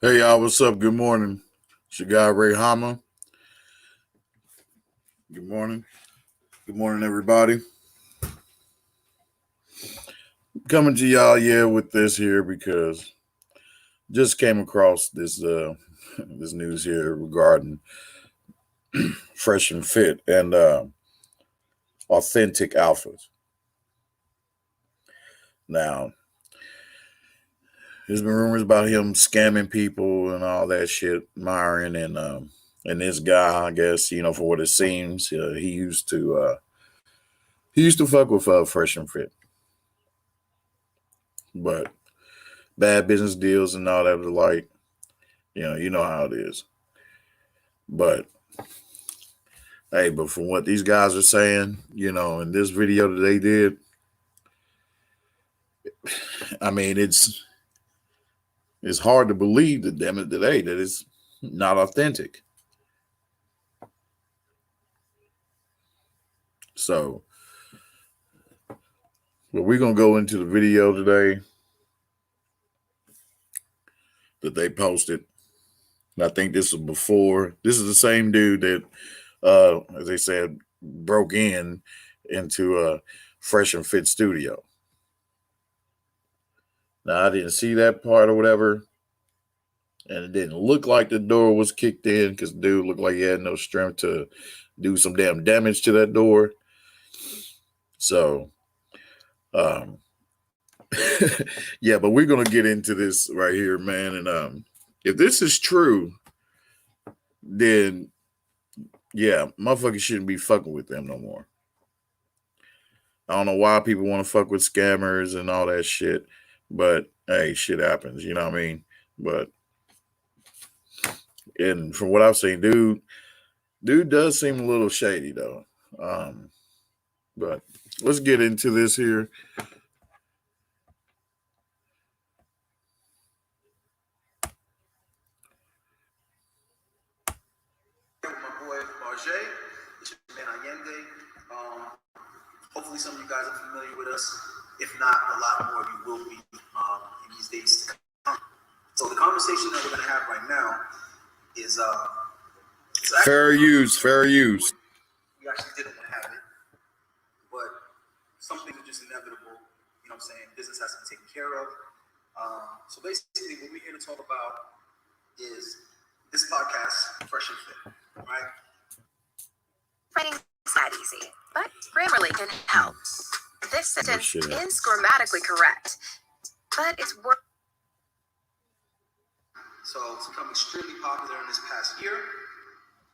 Hey y'all, what's up? Good morning. It's your guy Ray Hama. Good morning. Good morning, everybody. Coming to y'all, with this here because just came across this this news here regarding fresh and fit and authentic alphas. Now, there's been rumors about him scamming people and all that shit, Myron and this guy. I guess for what it seems, he used to fuck with fresh and fit, but bad business deals and all that was like, you know how it is. But hey, but from what these guys are saying, in this video that they did, I mean, it's hard to believe that damn it today that it's not authentic. So, but we're gonna go into the video today that they posted. And I think this was before. This is the same dude that, as they said, broke into a Fresh and Fit studio. Now I didn't see that part or whatever, and it didn't look like the door was kicked in because the dude looked like he had no strength to do some damn damage to that door. So, um, yeah, but we're gonna get into this right here, man. And if this is true, then yeah, motherfuckers shouldn't be fucking with them no more. I don't know why people want to fuck with scammers and all that shit, but hey, shit happens. You know what I mean? But and from what I've seen, dude does seem a little shady though. But let's get into this here. With my boy Marjay, it's your man Allende. Hopefully, some of you guys are familiar with us. If not, a lot more of you will be in these days to come. So, the conversation that we're going to have right now is Fair use. We actually didn't want to have it, but some things are just inevitable. You know what I'm saying? Business has to be taken care of. So, basically, what we're here to talk about is this podcast, Fresh and Fit, right? Writing's not easy, but Grammarly can help. This sentence is grammatically correct, but it's worth. So it's become extremely popular in this past year.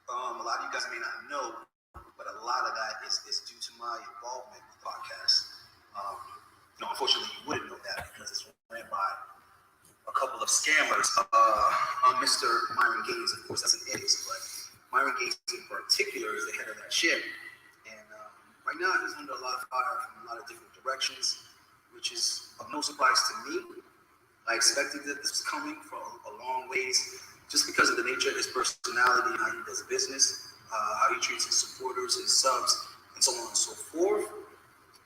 A lot of you guys may not know, but a lot of that is due to my involvement with podcasts. Unfortunately, you wouldn't know that because it's ran by a couple of scammers. Mr. Myron Gaines, of course, that's an idiot, but Myron Gaines in particular is the head of that ship. And right now, he's under a lot of fire from a lot of different directions, which is of no surprise to me. I expected that this was coming from a long ways, just because of the nature of his personality, how he does business, how he treats his supporters, his subs, and so on and so forth.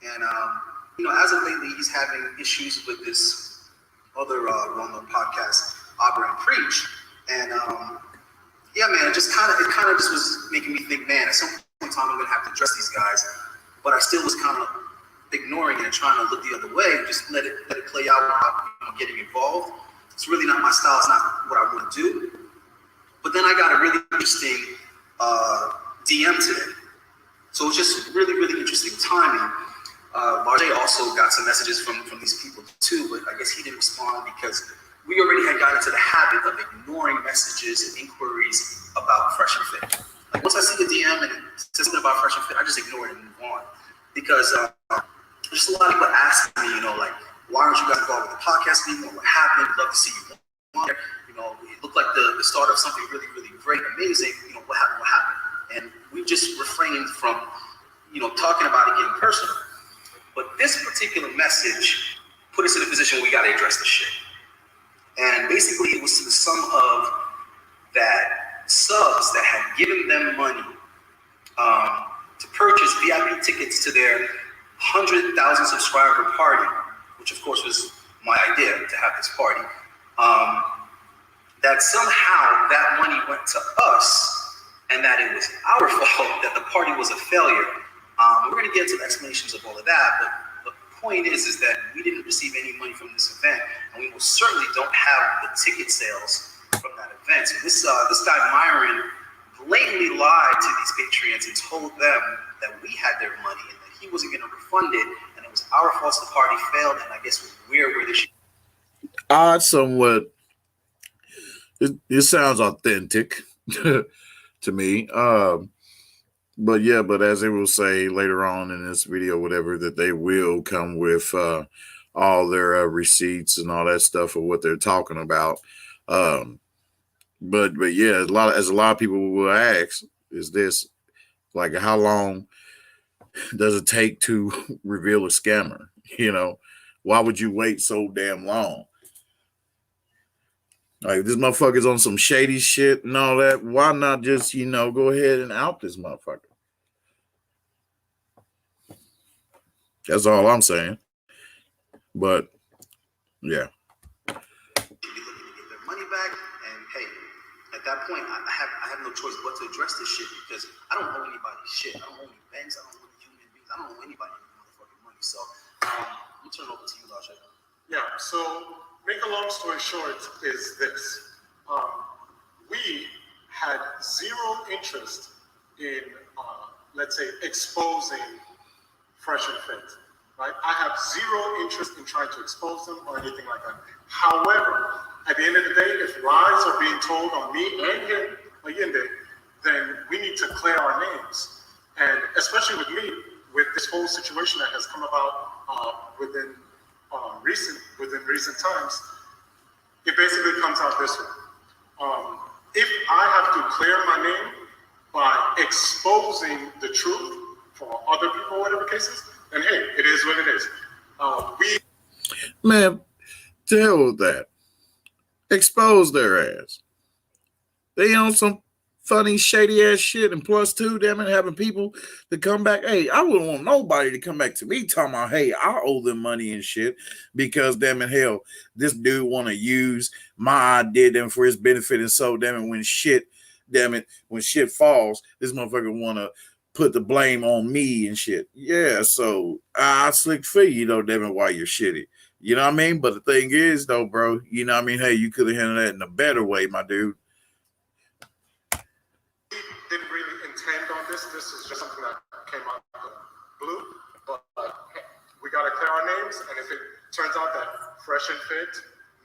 And as of lately, he's having issues with this other well-known podcast, Auburn and Preach. And yeah, man, it kind of just was making me think, man, at some point in time, I'm gonna have to address these guys. But I still was kind of ignoring it and trying to look the other way, just let it play out without getting involved. It's really not my style. It's not what I want to do. But then I got a really interesting DM today. So it was just really, really interesting timing. Marjay also got some messages from these people too, but I guess he didn't respond because we already had gotten into the habit of ignoring messages and inquiries about Fresh and Fit. Like once I see the DM and it says something about Fresh and Fit, I just ignore it and move on. Because just a lot of people ask me, like, why aren't you guys involved with the podcast anymore? What happened? We'd love to see you on there. It looked like the start of something really, really great, amazing. What happened? And we just refrained from, talking about it getting personal. But this particular message put us in a position where we got to address the shit. And basically, it was to the sum of that subs that had given them money to purchase VIP tickets to their 100,000 subscriber party, which of course was my idea to have this party. that somehow that money went to us and that it was our fault that the party was a failure. We're going to get into the explanations of all of that, but the point is that we didn't receive any money from this event, and we most certainly don't have the ticket sales from that event. So this guy Myron blatantly lied to these patrons and told them that we had their money and that he wasn't going to refund it, and it was our fault the party failed, and I guess we're where they should. Odd, somewhat. It sounds authentic to me. But yeah, but as they will say later on in this video, whatever, that they will come with all their receipts and all that stuff of what they're talking about. But yeah, as a lot of people will ask, is this like how long does it take to reveal a scammer? You know, why would you wait so damn long? Like, this motherfucker's on some shady shit and all that. Why not just, go ahead and out this motherfucker? That's all I'm saying. But, yeah. Be looking to get their money back, and hey, at that point, I have no choice but to address this shit because I don't owe anybody shit. I don't owe any banks. I don't owe any human beings. I don't owe anybody any motherfucking money. So, let me turn it over to you, Lasha. Yeah. So, make a long story short, is this: we had zero interest in, let's say, exposing Fresh and Fit. Right? I have zero interest in trying to expose them or anything like that. However, at the end of the day, if lies are being told on me and him, Allende, then we need to clear our names. And especially with me, with this whole situation that has come about within recent times, it basically comes out this way. If I have to clear my name by exposing the truth for other people, whatever cases, and hey, it is what it is. Man, to hell with that. Expose their ass. They on some funny, shady ass shit, and plus two, damn it, having people to come back. Hey, I wouldn't want nobody to come back to me talking about, hey, I owe them money and shit because, damn it, hell, this dude want to use my idea them for his benefit, and so, damn it, when shit falls, this motherfucker want to put the blame on me and shit. Yeah, so I slick for you, damn it, why you're shitty. You know what I mean? But the thing is, though, bro, you know what I mean? Hey, you could have handled that in a better way, my dude. Didn't really intend on this. This is just something that came out of the blue. But we got to clear our names. And if it turns out that Fresh and Fit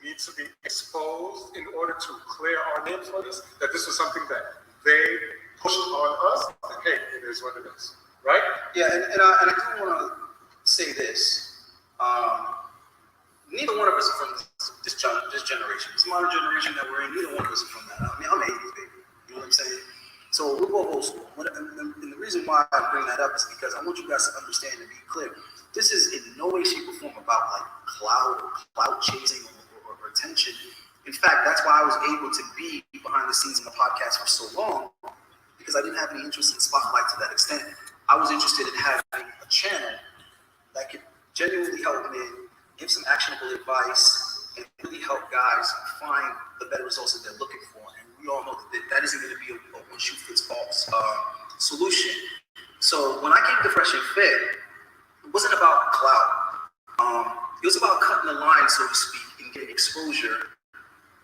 needs to be exposed in order to clear our names for this, that this was something that they pushed on us, then hey, it is what it is. Right? Yeah, and I do want to say this. Neither one of us are from this generation. This modern generation that we're in, neither one of us are from that. I mean, I'm 80s, baby. You know what I'm saying? So we're both old school. And the reason why I bring that up is because I want you guys to understand and be clear. This is in no way, shape, or form about like clout chasing or attention. In fact, that's why I was able to be behind the scenes in the podcast for so long, because I didn't have any interest in spotlight to that extent. I was interested in having a channel that could genuinely help me give some actionable advice and really help guys find the better results that they're looking for. And we all know that isn't going to be a one-shoe-fits-all solution. So when I came to Fresh and Fit, it wasn't about clout. It was about cutting the line, so to speak, and getting exposure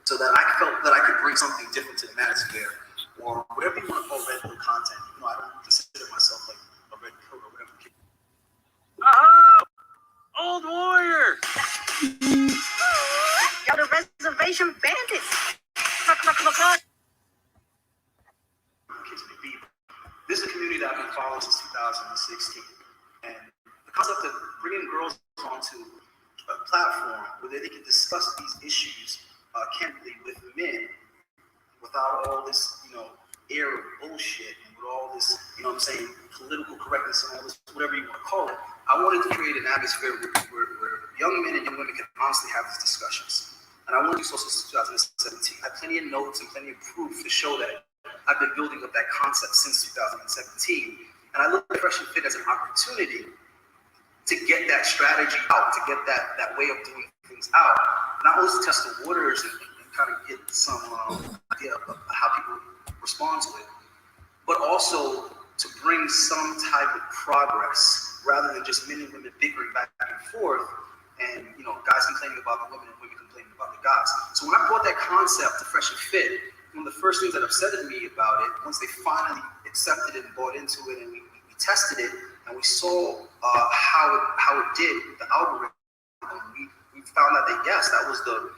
so that I felt that I could bring something different to the manosphere, or whatever you want to call red pill content. You know, I don't consider myself like a red pill or whatever. Old warrior! Got a reservation bandit! This is a community that I've been following since 2016. And the concept of bringing girls onto a platform where they can discuss these issues candidly with men without all this, air of bullshit and with all this, political correctness and all this, whatever you want to call it. I wanted to create an atmosphere where young men and young women can honestly have these discussions. And I want to do so since 2017. I have plenty of notes and plenty of proof to show that I've been building up that concept since 2017. And I look at Fresh and Fit as an opportunity to get that strategy out, to get that way of doing things out. Not only to test the waters and kind of get some idea of how people respond to it, but also to bring some type of progress rather than just men and women bickering back and forth, and guys complaining about the women and women complaining about the guys. So when I brought that concept to Fresh and Fit, one of the first things that upsetted me about it, once they finally accepted it and bought into it, and we tested it, and we saw how it did with the algorithm, we found out that yes, that was the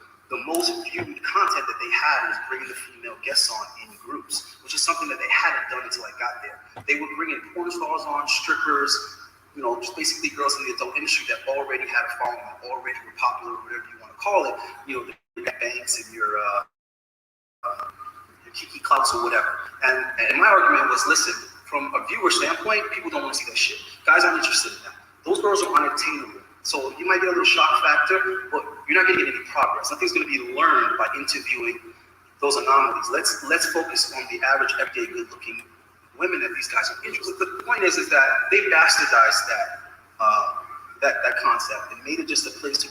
most viewed content that they had, was bringing the female guests on in groups, which is something that they hadn't done until I got there. They were bringing porn stars on, strippers, just basically girls in the adult industry that already had a following, already were popular, whatever you want to call it, your Banks and your Kiki Clouts or whatever. And my argument was, listen, from a viewer standpoint, people don't want to see that shit. Guys aren't interested in that. Those girls are unattainable. So you might get a little shock factor, but you're not going to get any progress. Nothing's going to be learned by interviewing those anomalies. Let's focus on the average, everyday, good-looking women that these guys are interested in. The point is that they bastardized that concept and made it just a place to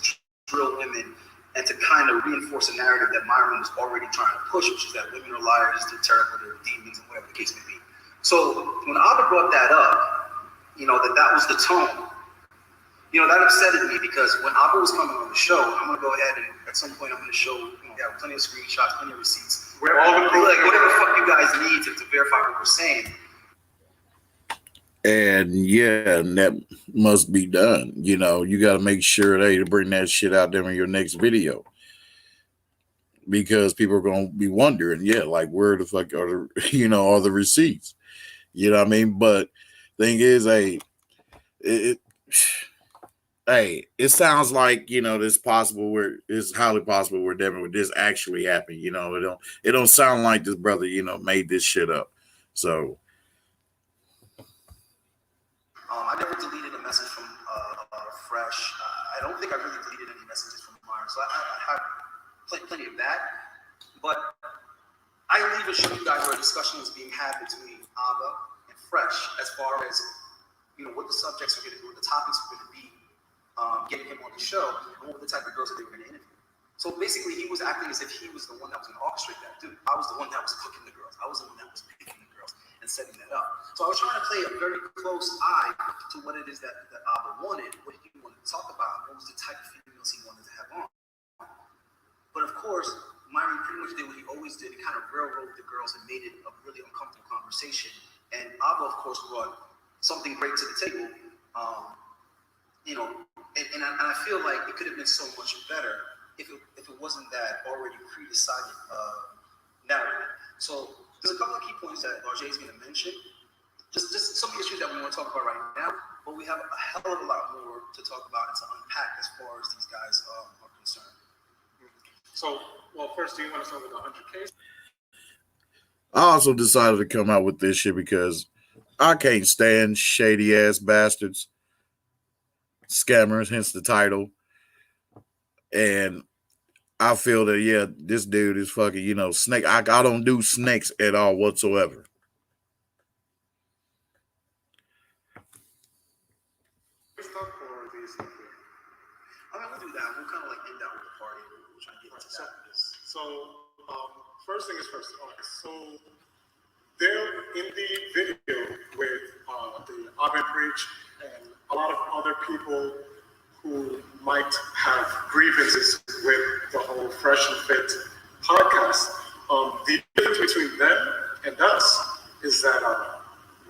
drill women and to kind of reinforce a narrative that Myron was already trying to push, which is that women are liars, they're terrible, they're demons, and whatever the case may be. So when Abba brought that up, that was the tone. That upsetted me, because when Abba was coming on the show, I'm going to go ahead and at some point I'm going to show, plenty of screenshots, plenty of receipts, whatever the fuck you guys need to verify what we're saying. And and that must be done. You got to make sure that you bring that shit out there in your next video, because people are going to be wondering, like, where the fuck are the, are the receipts? You know what I mean? But thing is, it sounds like, it's highly possible where Devin would this actually happen. It don't sound like this brother, made this shit up. So I never deleted a message from Fresh. I don't think I really deleted any messages from Myron. So I have plenty of that. But I even showed you guys where a discussion was being had between Abba and Fresh as far as what the subjects are going to be, what the topics are going to be, getting him on the show, and what were the type of girls that they were going to interview. So basically, he was acting as if he was the one that was going to orchestrate that. Dude, I was the one that was cooking the girls. I was the one that was picking the girls and setting that up. So I was trying to play a very close eye to what it is that Abba wanted, what he wanted to talk about, what was the type of females he wanted to have on. But of course, Myron pretty much did what he always did. He kind of railroaded the girls and made it a really uncomfortable conversation. And Abba, of course, brought something great to the table. And I feel like it could have been so much better if it wasn't that already pre-decided narrative. So there's a couple of key points that RJ is going to mention. Just some issues that we want to talk about right now, but we have a hell of a lot more to talk about and to unpack as far as these guys are concerned. So, first, do you want to start with the 100K? I also decided to come out with this shit because I can't stand shady ass bastards, scammers, hence the title. And I feel that, this dude is fucking, snake. I don't do snakes at all whatsoever. We'll do that. We'll kind of end out with the party. We'll try to get into that. So, first thing is first. So, there in the video with the Abba Bridge and a lot of other people who might have grievances with the whole Fresh and Fit podcast, the difference between them and us is that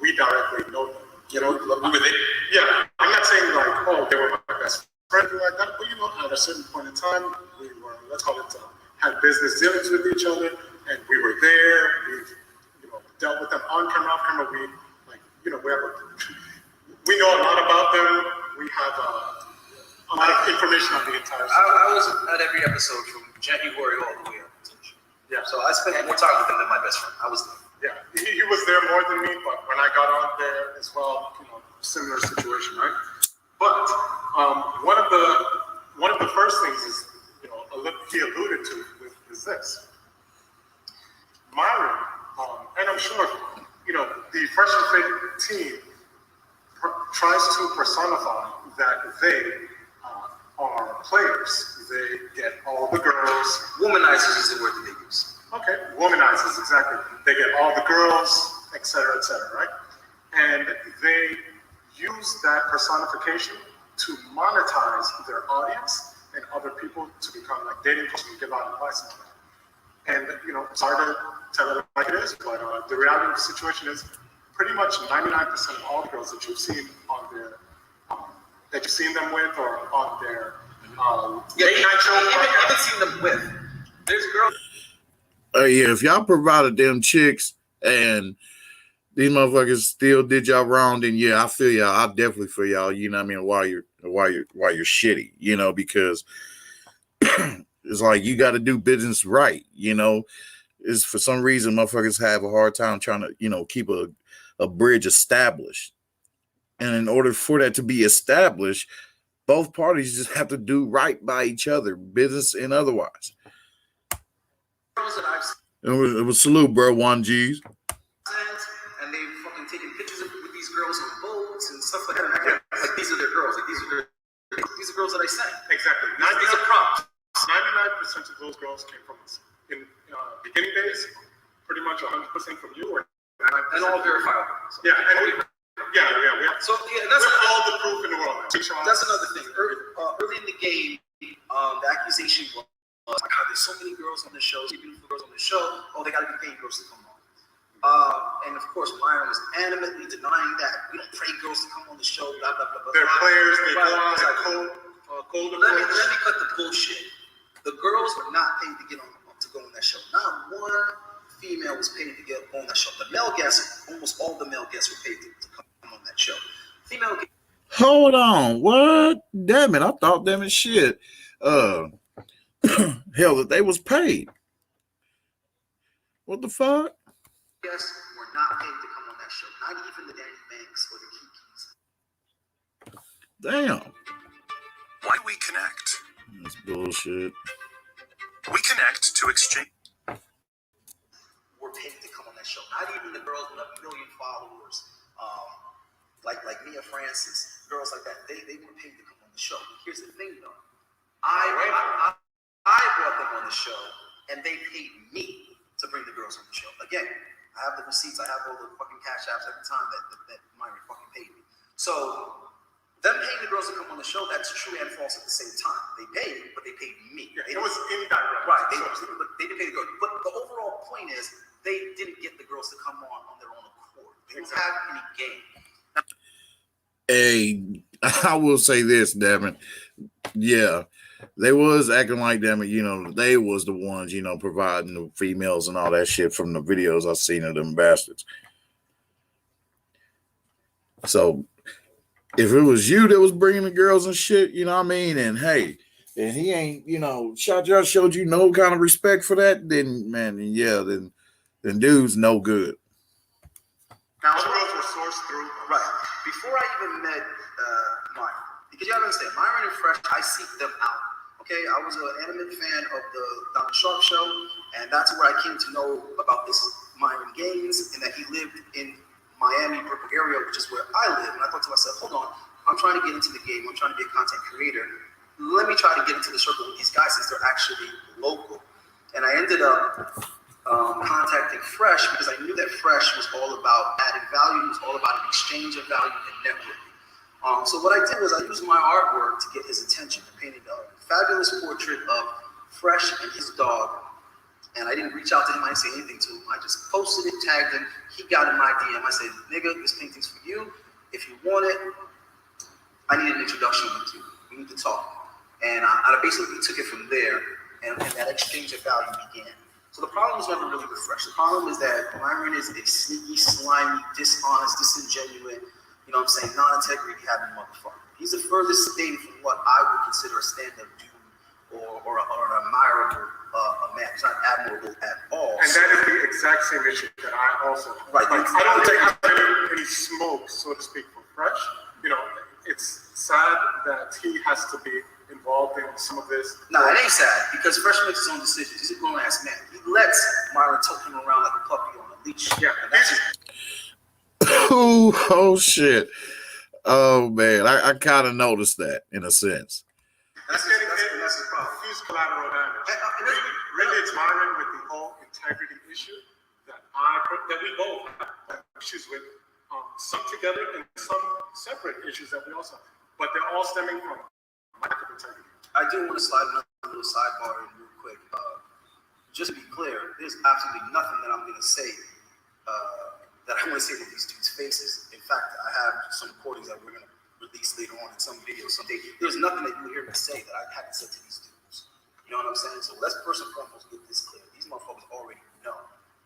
we directly know them. We were there. Yeah, I'm not saying they were my best friend or like that, but at a certain point in time, we were, let's call it, had business dealings with each other, and we were there. We've dealt with them on camera, off camera. We know a lot about them. We have a lot of information on the entire story. I was at every episode from January all the way up. Yeah. So I spent more time with him than my best friend. I was there. Yeah, he was there more than me, but when I got on there as well, similar situation, right? But one of the first things is, he alluded to is this. Myron, and I'm sure, the Fresh and Fit team tries to personify that they are players. They get all the girls, Womanizers is the word that they use. Okay, womanizers, exactly. They get all the girls, etc., right? And they use that personification to monetize their audience and other people to become like dating coaches and give out advice and all that. And you know, it's hard to tell it like it is, but the reality of the situation is pretty much 99% of all the girls that you've seen on their that you've seen them with or on their late night show. Even seen them with. There's girls. Yeah, if y'all provided them chicks and these motherfuckers still did y'all wrong, then yeah, I feel y'all. I definitely feel y'all. You know what I mean? Why you're shitty? You know, because it's like you got to do business right. You know, is for some reason motherfuckers have a hard time trying to keep a bridge established, and in order for that to be established, both parties just have to do right by each other, business and otherwise. It was salute, bro. 1Gs. And they fucking taking pictures with these girls on boats and stuff like that. Like these are their girls. Like these are girls that I sent. Exactly. These are props. 99% of those girls came from us. In beginning days, pretty much 100% from you, or and all verifiable. So yeah, and we have, so yeah, that's all the proof in the world. That's another thing. Early in the game, the accusation was like, how there's so many girls on the show, so beautiful girls on the show. Oh, they got to be paying girls to come on. And of course, Myron was animately denying that. We don't pay girls to come on the show. Blah blah blah blah. They're players. They go on. Cold. Let me cut the bullshit. The girls were not paid to get on to go on that show. Not one female was paid to get on that show. The male guests, almost all the male guests were paid to come on that show. Female. Hold on, what? Damn it! I thought damn it shit. Hell, that they was paid. What the fuck? Guests were not paid to come on that show. Not even the Danny Banks or the Kikis. Damn. Why do we connect? That's bullshit. We connect to exchange. Were paid to come on that show. Not even the girls with 1 million followers, like Mia Francis, girls like that. They were paid to come on the show. Here's the thing, though. I brought them on the show, and they paid me to bring the girls on the show. Again, I have the receipts. I have all the fucking cash apps every time that Myron fucking paid me. So them paying the girls to come on the show, that's true and false at the same time. They paid, but they paid me. Yeah, it was indirect. Right. They didn't pay the girls. But the overall point is they didn't get the girls to come on their own accord. They didn't have any game. Hey, I will say this, damn it. Yeah, they was acting like, damn it, they was the ones, providing the females and all that shit from the videos I've seen of them bastards. So if it was you that was bringing the girls and shit, you know what I mean? And hey, and he ain't, showed you no kind of respect for that, then, man, then dude's no good. Now, the girls were sourced through. Right. Before I even met Myron, because you gotta understand, Myron and Fresh, I seek them out. Okay, I was an animated fan of the Don Sharp show, and that's where I came to know about this Myron Gaines, and that he lived in Miami, Brooklyn area, which is where I live. And I thought to myself, hold on, I'm trying to get into the game. I'm trying to be a content creator. Let me try to get into the circle with these guys since they're actually local. And I ended up contacting Fresh because I knew that Fresh was all about adding value. It was all about an exchange of value and networking. So what I did was I used my artwork to get his attention. I painted a fabulous portrait of Fresh and his dog. And I didn't reach out to him. I didn't say anything to him. I just posted it, tagged him. He got in my DM. I said, nigga, this painting's for you. If you want it, I need an introduction with you. We need to talk. And I basically took it from there, and that exchange of value began. So the problem was never really with Fresh. The problem is that Myron is a sneaky, slimy, dishonest, disingenuous, non-integrity having motherfucker. He's the furthest thing from what I would consider a stand-up dude or an admirable man. He's not admirable at all. And that is the exact same issue that I also have. Right. Like, I don't think I have any smoke, so to speak, from Fresh. It's sad that he has to be involved in some of this. No, it ain't sad because Fresh makes his own decisions. He's a grown-ass man. He lets Myron tote him around like a puppy on a leash. Yeah, and that's it. Oh shit. Oh man, I kind of noticed that in a sense. That's the problem. He's collateral damage. it's Myron with the whole integrity issue that we both have issues with, some together and some separate issues that we also have. But they're all stemming from lack of integrity. I do want to slide another little sidebar in real quick. Just to be clear, there's absolutely nothing that I'm going to say that I want to say to these dudes' faces. In fact, I have some recordings that we're going to release later on in some video someday. There's nothing that you hear me say that I haven't said to these dudes. You know what I'm saying? So let's first and foremost get this clear. These motherfuckers already know.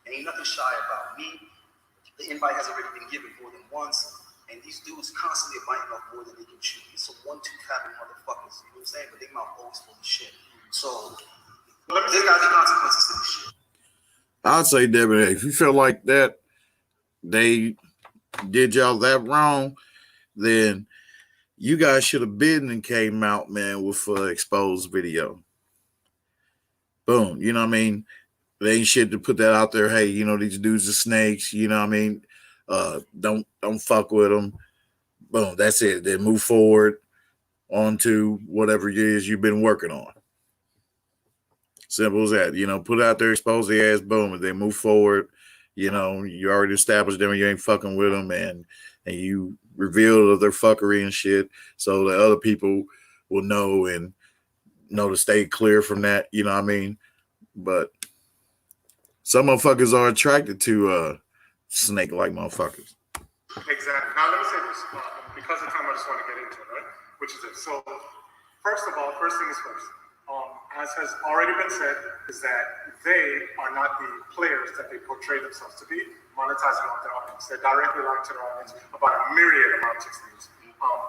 Ain't nothing shy about me. The invite has already been given more than once. And these dudes constantly are biting off more than they can chew. It's some one-tooth having motherfuckers. You know what I'm saying? But they mouth always full of shit. So there's got to be consequences to this shit. I'd say, Devin, if you feel like that they did y'all that wrong, then you guys should have been and came out, man, with exposed video. Boom. You know what I mean? They ain't shit to put that out there. Hey, you know, these dudes are snakes. You know what I mean? Don't fuck with them. Boom. That's it. Then move forward on to whatever it is you've been working on. Simple as that. You know, put it out there, expose the ass, boom, and then move forward. You know, you already established them and you ain't fucking with them, and you reveal their fuckery and shit so that other people will know and know to stay clear from that. You know what I mean? But some motherfuckers are attracted to snake-like motherfuckers. Exactly. Now, let me say this. Because of time, I just want to get into it, right? Which is it. So, first of all, first thing is first. As has already been said, is that they are not the players that they portray themselves to be, monetizing off their audience. They're directly lying to their audience about a myriad amount of things,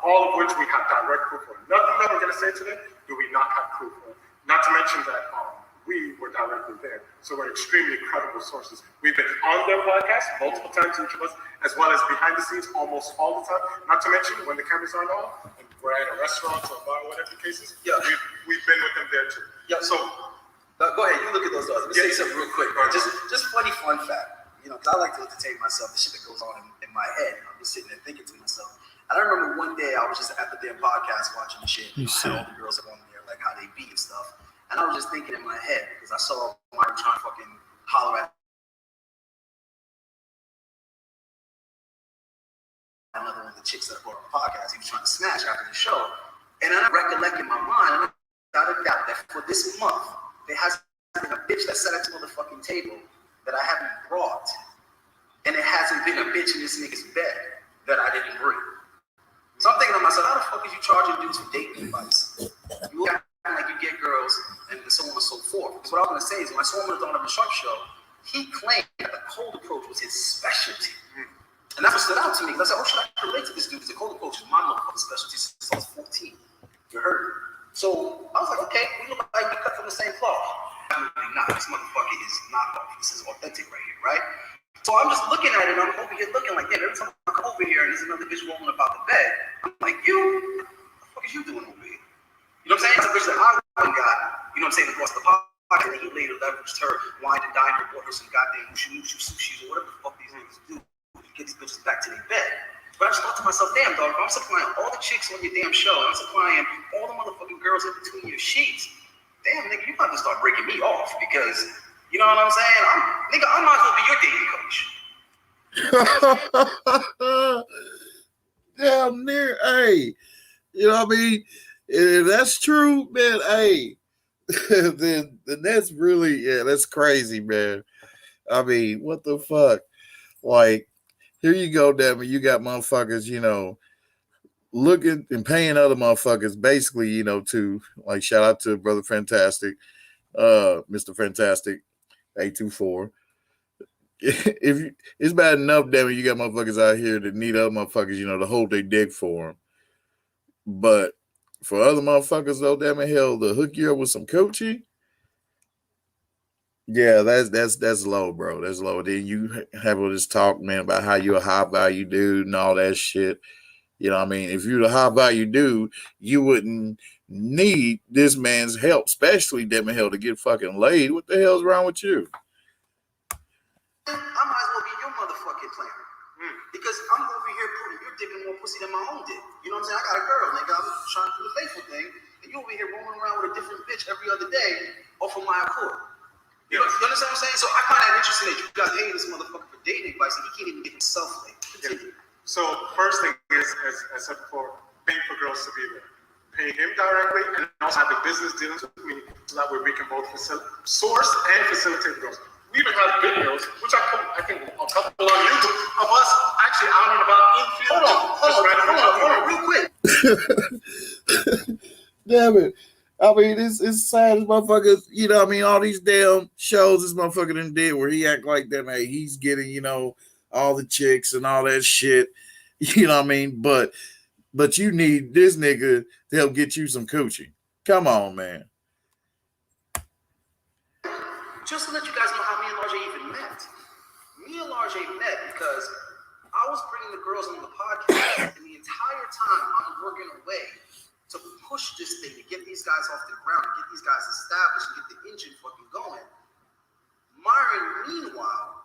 all of which we have direct proof of. Nothing that we're going to say today do we not have proof of. Not to mention that we were directly there. So we're extremely credible sources. We've been on their podcast multiple times, each of us, as well as behind the scenes almost all the time. Not to mention when the cameras aren't on, and we're at a restaurant or a bar, whatever the case is, Yeah. we've been with them there too. Yeah. So go ahead, you look at those dots. Let me say something real quick, bro. Just funny fun fact. You know, because I like to entertain myself, the shit that goes on in my head. I'm just sitting there thinking to myself. And I remember one day I was just at the damn podcast watching the shit. You know, I had all the girls up on there, like how they be and stuff. And I was just thinking in my head, because I saw Myron trying to fucking holler at another one of the chicks that brought on the podcast. He was trying to smash after the show. And I recollect in my mind, and I got a doubt that for this month, there has been a bitch that sat at the motherfucking table that I haven't brought. And it hasn't been a bitch in this nigga's bed that I didn't bring. So I'm thinking to myself, how the fuck is you charging dudes for dating advice? You act like you get girls and so on and so forth. Because what I was going to say is when I saw him on the Sharp show, he claimed that the cold approach was his specialty. And that's what stood out to me. Because I said, oh, should I relate to this dude? Because the cold approach is my motherfucking specialty since I was 14. You heard me? So I was like, okay, we look like we cut from the same cloth. I'm really not. This motherfucker is not off. This is authentic right here, right? So I'm just looking at it, and I'm over here looking like, damn, every time I come over here and there's another bitch rolling about the bed, I'm like, what the fuck is you doing over here? You know what I'm saying? It's a bitch that I got, you know what I'm saying, across the pocket, and he later leveraged her, wined and dined her, bought her some goddamn sushi, or whatever the fuck these niggas do to get these bitches back to their bed. But I just thought to myself, damn, dog, if I'm supplying all the chicks on your damn show, and I'm supplying all the motherfucking girls in between your sheets, damn, nigga, you about to start breaking me off because, you know what I'm saying? I might as well be your dating coach. Damn near, hey, you know what I mean? If that's true, man, hey, then that's really, that's crazy, man. I mean, what the fuck? Like, here you go, damn it, you got motherfuckers, you know, looking and paying other motherfuckers basically, you know, to, like, shout out to Brother Fantastic, Mr. Fantastic 824. If it's bad enough, damn it, you got motherfuckers out here that need other motherfuckers, you know, to hold their dick for them. But for other motherfuckers, though, damn it, hell, to hook you up with some coochie, yeah, that's low, bro. That's low. Then you have all this talk, man, about how you're a high value dude and all that shit. You know what I mean? If you're the high value dude, you wouldn't need this man's help, especially damn it, hell, to get fucking laid. What the hell's wrong with you? I might as well be your motherfucking planner. Because I'm over here putting your dick in more pussy than my own dick. You know what I'm saying? I got a girl, nigga. I'm trying to do the faithful thing. And you over here rolling around with a different bitch every other day off of my accord. You understand what I'm saying? So I find that interesting that you guys hate this motherfucker for dating advice and he can't even get himself laid. Continue. So first thing is, as I said before, paying for girls to be there. Paying him directly and also having business dealings with me so that way we can both source and facilitate girls. We even have videos, which I think a couple on YouTube of us actually out and about in field. Hold on, real quick. Damn it. I mean, it's sad as motherfuckers, you know what I mean? All these damn shows this motherfucker done did where he act like that, man, he's getting, you know, all the chicks and all that shit. You know what I mean? But you need this nigga to help get you some coochie. Come on, man. Just to let you guys know how me and RJ even met. Me and RJ met because I was bringing the girls on the podcast, and the entire time I'm working away to push this thing, to get these guys off the ground, to get these guys established, and get the engine fucking going. Myron, meanwhile,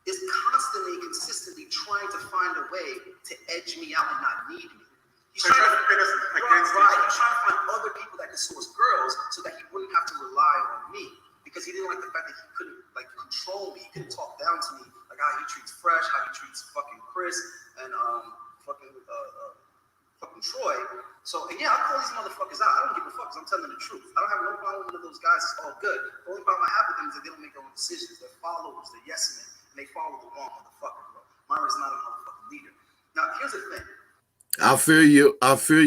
is consistently trying to find a way to edge me out and not need me. He's trying to pit us against each other. He's trying to find other people that can source girls so that he wouldn't have to rely on me. Because he didn't like the fact that he couldn't like control me, he couldn't talk down to me, like how he treats Fresh, how he treats fucking Chris and fucking Troy. So and yeah, I call these motherfuckers out. I don't give a fuck because I'm telling the truth. I don't have no problem with those guys. It's all good. The only problem I have with them is that they don't make their own decisions. They're followers. They're yes men, and they follow the wrong motherfucker, bro. Myron's not a motherfucking leader. Now here's the thing. I feel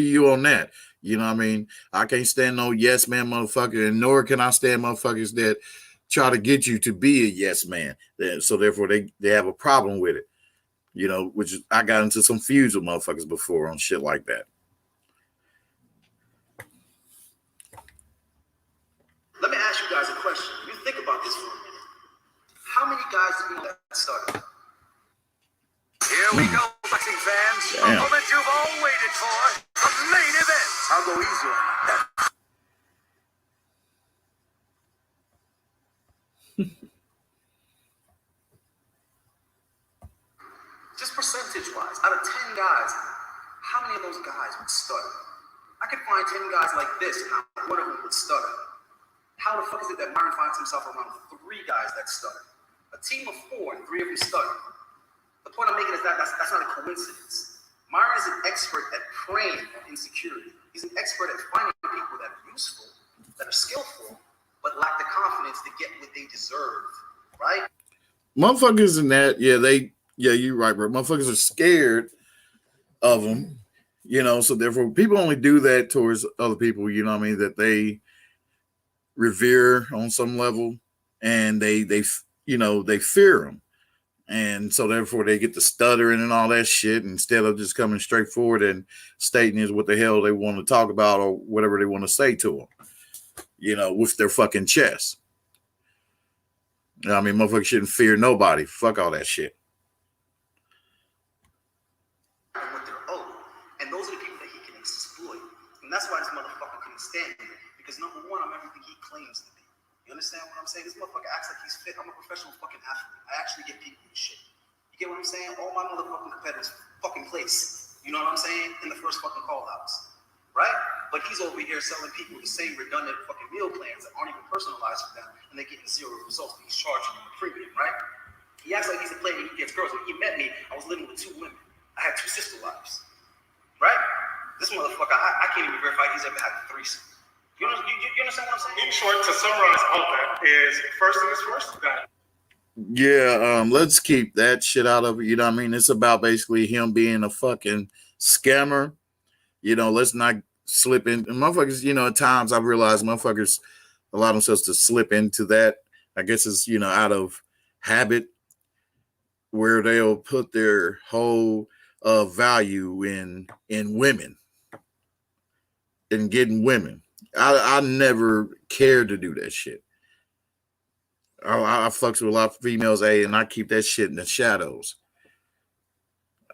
you on that. You know what I mean? I can't stand no yes man motherfucker, and nor can I stand motherfuckers that try to get you to be a yes man. So therefore they have a problem with it. You know, which I got into some feuds with motherfuckers before on shit like that. Let me ask you guys a question. You think about this for a minute. How many guys do you know that started? Here we go, boxing fans. Damn. A moment you've all waited for. The main event. I'll go easy on you. Just percentage-wise, out of 10 guys, how many of those guys would stutter? I could find 10 guys like this, and not one of them would stutter. How the fuck is it that Myron finds himself around 3 guys that stutter? A team of 4 and 3 of them stutter. The point I'm making is that that's not a coincidence. Myron is an expert at preying on insecurity. He's an expert at finding people that are useful, that are skillful, but lack the confidence to get what they deserve, right? Motherfuckers in that, yeah, you're right, bro. Motherfuckers are scared of them, you know, so therefore people only do that towards other people, you know what I mean, that they revere on some level, and they fear them. And so therefore they get to stuttering and all that shit instead of just coming straight forward and stating is what the hell they want to talk about or whatever they want to say to them, you know, with their fucking chest. I mean, motherfuckers shouldn't fear nobody. Fuck all that shit. What they're owed. And those are the people that he can exploit. And that's why this motherfucker couldn't stand me. Because number one, I'm everything he claims to be. You understand what I'm saying? This motherfucker acts like he's fit. I'm a professional fucking athlete. I actually get people in shit. You get what I'm saying? All my motherfucking competitors fucking place. You know what I'm saying? In the first fucking call outs. Right? But he's over here selling people the same redundant fucking meal plans that aren't even personalized for them, and they're getting 0 results, but he's charging them a premium, right? He acts like he's a player and he gets girls. When he met me, I was living with 2 women. I had 2 sister wives. Right? This motherfucker, I can't even verify he's ever had a threesome. You understand what I'm saying? In short, to summarize all that is first thing is first. That Yeah, let's keep that shit out of it. You know what I mean? It's about basically him being a fucking scammer. You know, let's not slip in. And motherfuckers, you know, at times I've realized motherfuckers allow themselves to slip into that. I guess it's, you know, out of habit where they'll put their whole value in women and getting women. I never cared to do that shit. I fucks with a lot of females, and I keep that shit in the shadows.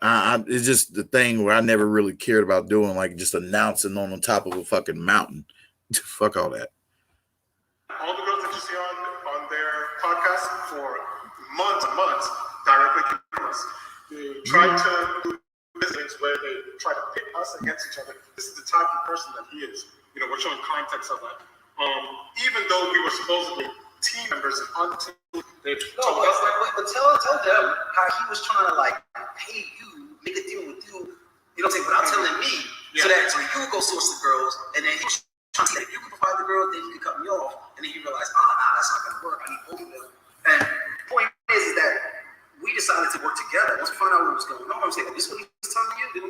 It's just the thing where I never really cared about doing, like just announcing on the top of a fucking mountain. Fuck all that. all the girls that you see on their podcast for months and months directly came from us. They tried to do business where they try to pit us against each other. This is the type of person that he is. You know, we're showing context of that. Even though we were supposedly team members in until they No, but tell them how he was trying to like pay you, make a deal with you. You know what I'm saying? Without telling me, so you would go source the girls, and then he was trying to say if you could provide the girl, then you could cut me off. And then he realized, that's not gonna work. I need both of them. And the point is that we decided to work together. Once we found out what was going on, I'm saying, this is what he's telling you.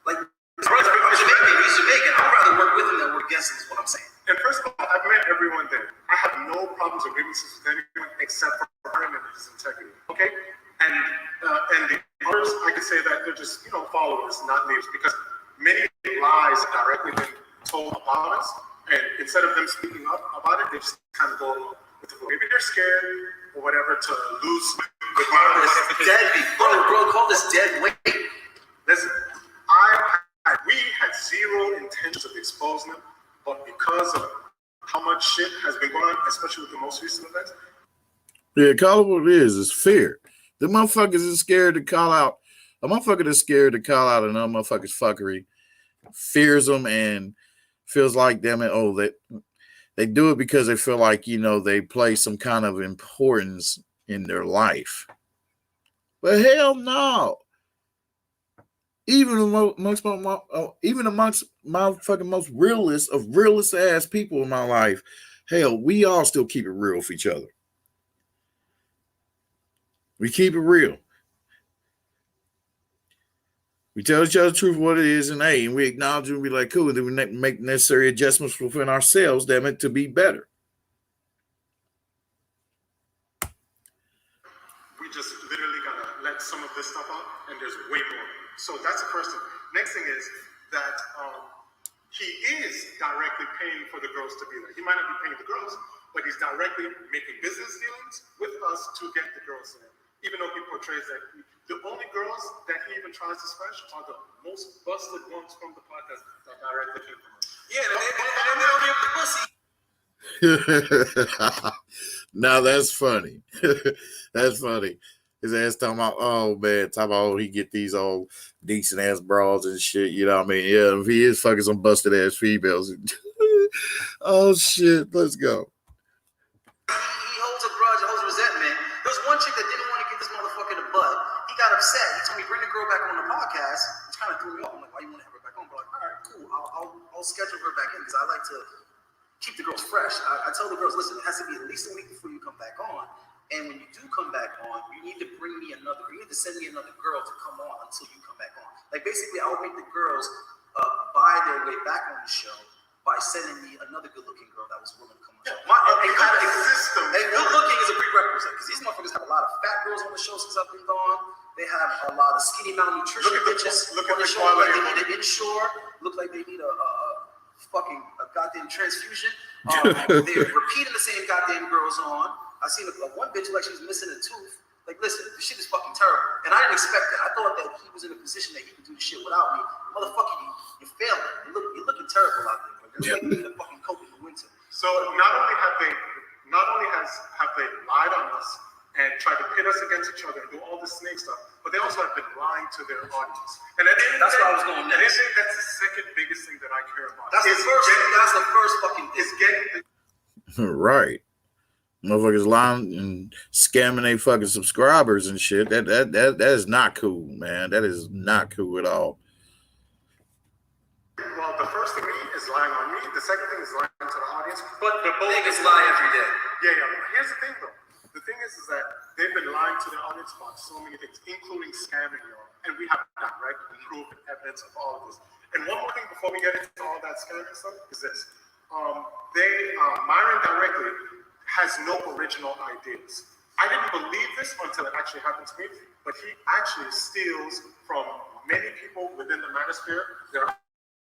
Like, his brother, he's Jamaican. I'd rather work with him than work against him. Is what I'm saying. And first of all, I've met everyone there. I have no problems or grievances with anyone except for Myron and his integrity. Okay, and the others, I could say that they're just followers, not leaders, because many lies have directly been told about us, and instead of them speaking up about it, they just kind of go along with the flow. Maybe they're scared or whatever to lose. Bro, call this dead weight. Listen, we had zero intentions of exposing them, but because of how much shit has been going on, especially with the most recent events. Yeah, call it what it is. It's fear. The motherfuckers is scared to call out. A motherfucker is scared to call out another motherfucker's fuckery, fears them, and feels like them. And they do it because they feel like they play some kind of importance in their life. But hell no. Even amongst my fucking most realest ass people in my life, hell, we all still keep it real for each other. We keep it real. We tell each other the truth, what it is, and we acknowledge it and be like, cool, and then we make necessary adjustments within ourselves, damn it, to be better. We just literally gotta let some of this stuff out, and there's way more. So that's the first thing. Next thing is that he is directly paying for the girls to be there. He might not be paying the girls, but he's directly making business dealings with us to get the girls there. Even though he portrays that the only girls that he even tries to smash are the most busted ones from the podcast that directly came from us. Yeah, and they don't give the pussy. Now that's funny. That's funny. His ass talking about, he get these old decent ass bras and shit. You know what I mean? Yeah, if he is fucking some busted ass females. Oh shit, let's go. He holds a grudge, holds resentment. There was one chick that didn't want to give this motherfucker the butt. He got upset. He told me, bring the girl back on the podcast, which kind of threw me off. I'm like, why you want to have her back on? But like, all right, cool. I'll schedule her back in because I like to keep the girls fresh. I tell the girls, listen, it has to be at least a week before you come back on. And when you do come back on, you need to send me another girl to come on until you come back on. Like basically, I'll make the girls buy their way back on the show by sending me another good-looking girl that was willing to come on the show. And good-looking is a prerequisite because these motherfuckers have a lot of fat girls on the show since I've been gone. They have a lot of skinny malnutrition bitches on the show. Like they need an insure. Look like they need a goddamn transfusion. They're repeating the same goddamn girls on. I seen one bitch like she was missing a tooth. Like, listen, this shit is fucking terrible. And I didn't expect that. I thought that he was in a position that he could do the shit without me. Motherfucker, you're failing. You're looking terrible out there. You're like you need a fucking coat in the winter. So not only have they lied on us and tried to pit us against each other and do all this snake stuff, but they also have been lying to their audience. And at the end that's where I was going next. And I think that's the second biggest thing that I care about. That's the first fucking thing. Is getting right. Motherfuckers lying and scamming their fucking subscribers and shit. That is not cool, man. That is not cool at all. Well, the first thing is lying on me. The second thing is lying to the audience. But the both niggas lie every day. Yeah. Here's the thing, though. The thing is that they've been lying to their audience about so many things, including scamming y'all. And we have direct and proven evidence of all of this. And one more thing before we get into all that scamming stuff is this. Myron directly has no original ideas. I didn't believe this until it actually happened to me, but he actually steals from many people within the manosphere, their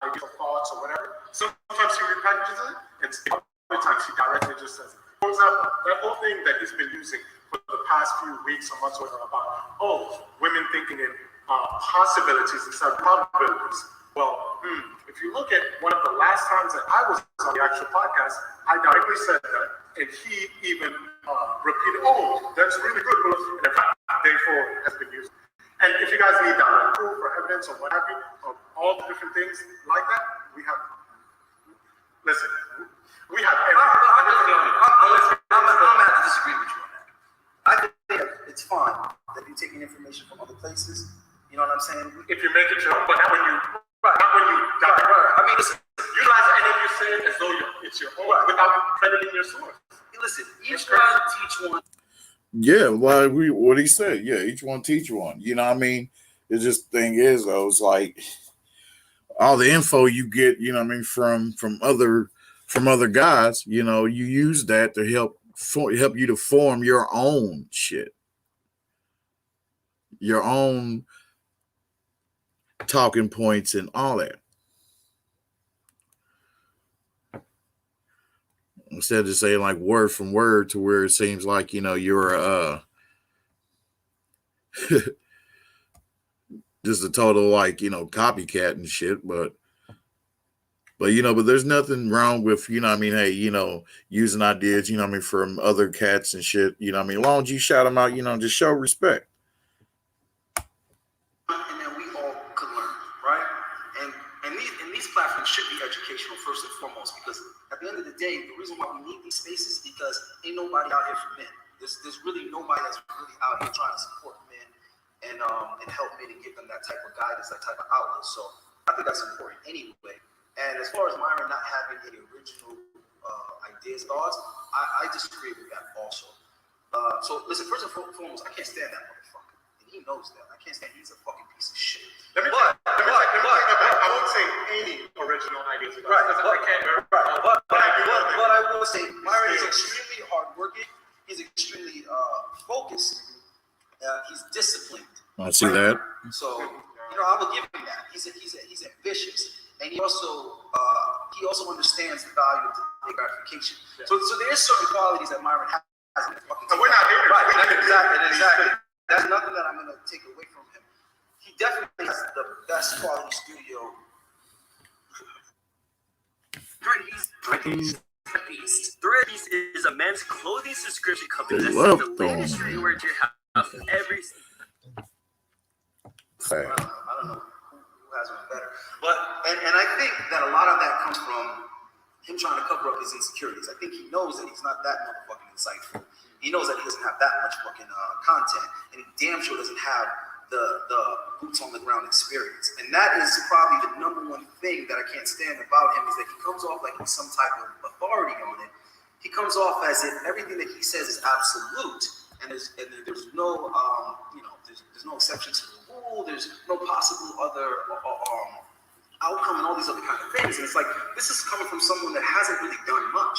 ideas or thoughts or whatever. Sometimes he repackages it, and other times he directly just says it. For example, that whole thing that he's been using for the past few weeks or months or whatever about, women thinking in possibilities instead of probabilities. Well, if you look at one of the last times that I was on the actual podcast, I directly said that, and he even repeated, that's really good, and in fact, therefore has been used. And if you guys need that proof or evidence or what have you, of all the different things like that, we have everything. I'm going to disagree taking information from other places. You know what I'm saying? If you make it your own, but not when you got it. I mean, listen, utilize it and then you say it as though it's your own without crediting your source. Listen, each one teach one. Yeah, like what he said. Yeah, each one teach one. You know what I mean? It's just the thing is though, it's like all the info you get, you know what I mean, from other guys, you know, you use that to help you to form your own shit. Your own talking points and all that. Instead of saying like word from word to where it seems like, you know, you're just a total like, you know, copycat and shit, but you know, but there's nothing wrong with, you know what I mean, hey, you know, using ideas, you know what I mean, from other cats and shit, you know what I mean, as long as you shout them out, you know, just show respect. And then we all could learn, right? And these platforms should be educational first and foremost, because at the end of the day, the reason why we need these spaces is because ain't nobody out here for men. There's really nobody that's really out here trying to support men and help men and give them that type of guidance, that type of outlet. So I think that's important anyway. And as far as Myron not having any original ideas, thoughts, I disagree with that also. So listen, first and foremost, I can't stand that motherfucker, and he knows that. I can't stand. He's a fucking piece of shit. I won't say any original ideas, right? But I will say Myron is extremely hardworking. He's extremely focused. He's disciplined. I see that. So you know, I will give him that. He's ambitious. And he also understands the value of the gratification. Yeah. So there is certain qualities that Myron has. And we're not here. Right, exactly. That's nothing that I'm going to take away from him. He definitely has the best quality studio. Threadies is a men's clothing subscription company that love sends the latest streetwear to your house every. I don't know who has one better. But and I think that a lot of that comes from him trying to cover up his insecurities. I think he knows that he's not that motherfucking insightful. He knows that he doesn't have that much fucking content, and he damn sure doesn't have the boots on the ground experience. And that is probably the number one thing that I can't stand about him, is that he comes off like he's some type of authority on it. He comes off as if everything that he says is absolute, and there's no there's no exception to the rule. There's no possible other outcome and all these other kind of things. And it's like, this is coming from someone that hasn't really done much.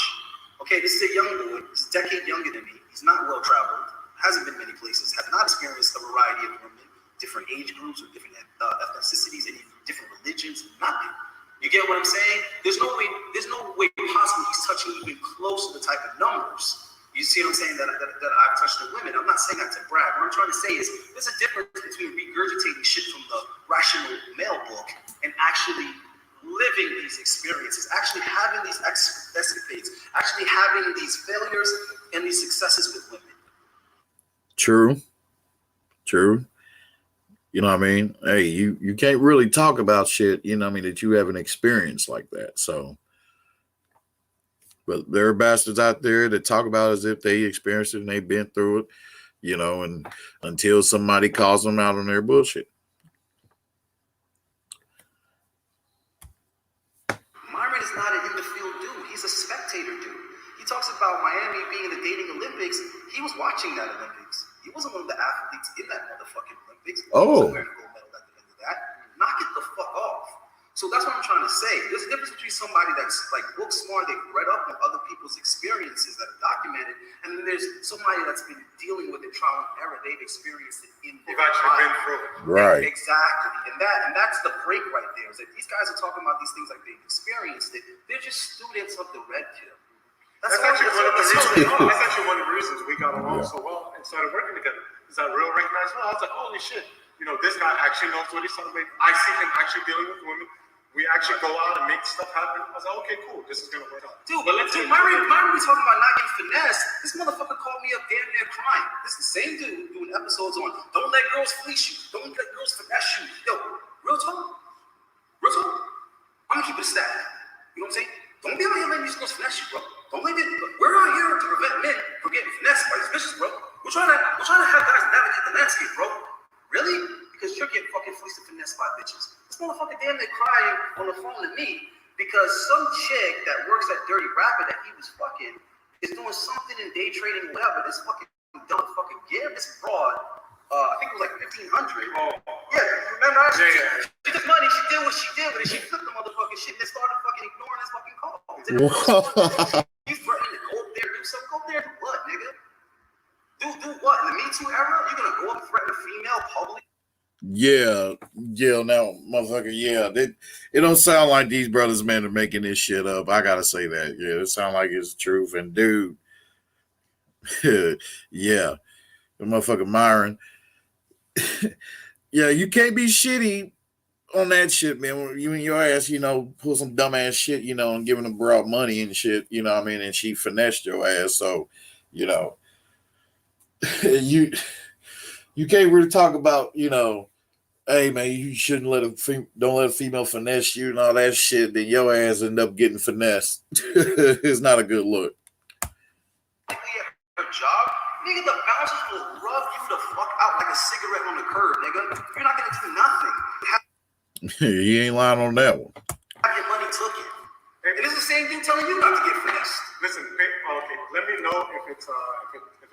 Okay, this is a young boy. He's a decade younger than me. He's not well traveled. Hasn't been many places. Has not experienced a variety of women, different age groups, or different ethnicities, any different religions. Nothing. You get what I'm saying? There's no way possible he's touching even close to the type of numbers. You see what I'm saying? That I've touched the women. I'm not saying that to brag. What I'm trying to say is there's a difference between regurgitating shit from the rational male book and actually living these experiences, actually having these escapades, actually having these failures and these successes with women. True. You know what I mean? Hey, you can't really talk about shit, you know what I mean, that you haven't experienced like that. So, but there are bastards out there that talk about it as if they experienced it and they've been through it, you know, and until somebody calls them out on their bullshit. Myron is not an in-the-field dude. He's a spectator dude. He talks about Miami being in the dating Olympics. He was watching that Olympics. He wasn't one of the athletes in that motherfucking Olympics. Oh. He was wearing a gold medal at the end of that. Knock it the fuck off. So that's what I'm trying to say. There's a difference between somebody that's like book smart, they've read up on other people's experiences that are documented, and then there's somebody that's been dealing with it, trial and error. They've experienced it in their life. Actually been through it. Right. Exactly. And that's the break right there. Is that these guys are talking about these things like they've experienced it. They're just students of the red pill. That's actually one of the reasons we got along so well and started working together. Is that real recognized? Well, I was like, holy shit. You know, this guy actually knows what he's talking about. I see him actually dealing with women. We actually go out and make stuff happen. I was like, okay, cool. This is going to work out. Dude, Myron be talking about not getting finesse. This motherfucker called me up damn near crying. This is the same dude doing episodes on don't let girls fleece you. Don't let girls finesse you. Yo, real talk. I'm going to keep it a stat. You know what I'm saying? Don't be out here letting these girls finesse you, bro. Don't let it. We're out here to prevent men from getting finessed by these bitches, bro. We're trying to have guys navigate the landscape, bro. really? Because you're getting fucking fleeced and finessed by bitches. This motherfucker damn near crying on the phone to me because some chick that works at Dirty Rapper that he was fucking is doing something in day trading, whatever. This fucking dumb fucking give this broad, I think it was like 1,500. Oh. Yeah, remember? Yeah. She took money, she did what she did, but then she flipped the motherfucking shit and started fucking ignoring his fucking calls. You threatening to go up there, do something, go up there and do what, nigga? Do what? In the Me Too era, you gonna go up and threaten a female publicly? Yeah, now, motherfucker, it don't sound like these brothers, man, are making this shit up. I gotta say that. Yeah, it sounds like it's the truth. And dude, yeah, the motherfucker Myron. Yeah, you can't be shitty on that shit, man. When you and your ass, pull some dumbass shit, and giving them broad money and shit, you know what I mean? And she finessed your ass. So, you can't really talk about, hey man, you shouldn't don't let a female finesse you and all that shit. Then your ass end up getting finessed. It's not a good look. Her job, nigga, the bouncers will rub you the fuck out like a cigarette on the curb, nigga. You're not gonna do nothing. He ain't lying on that one. Have your money took it. It is the same thing telling you not to get finessed. Listen, okay, let me know if it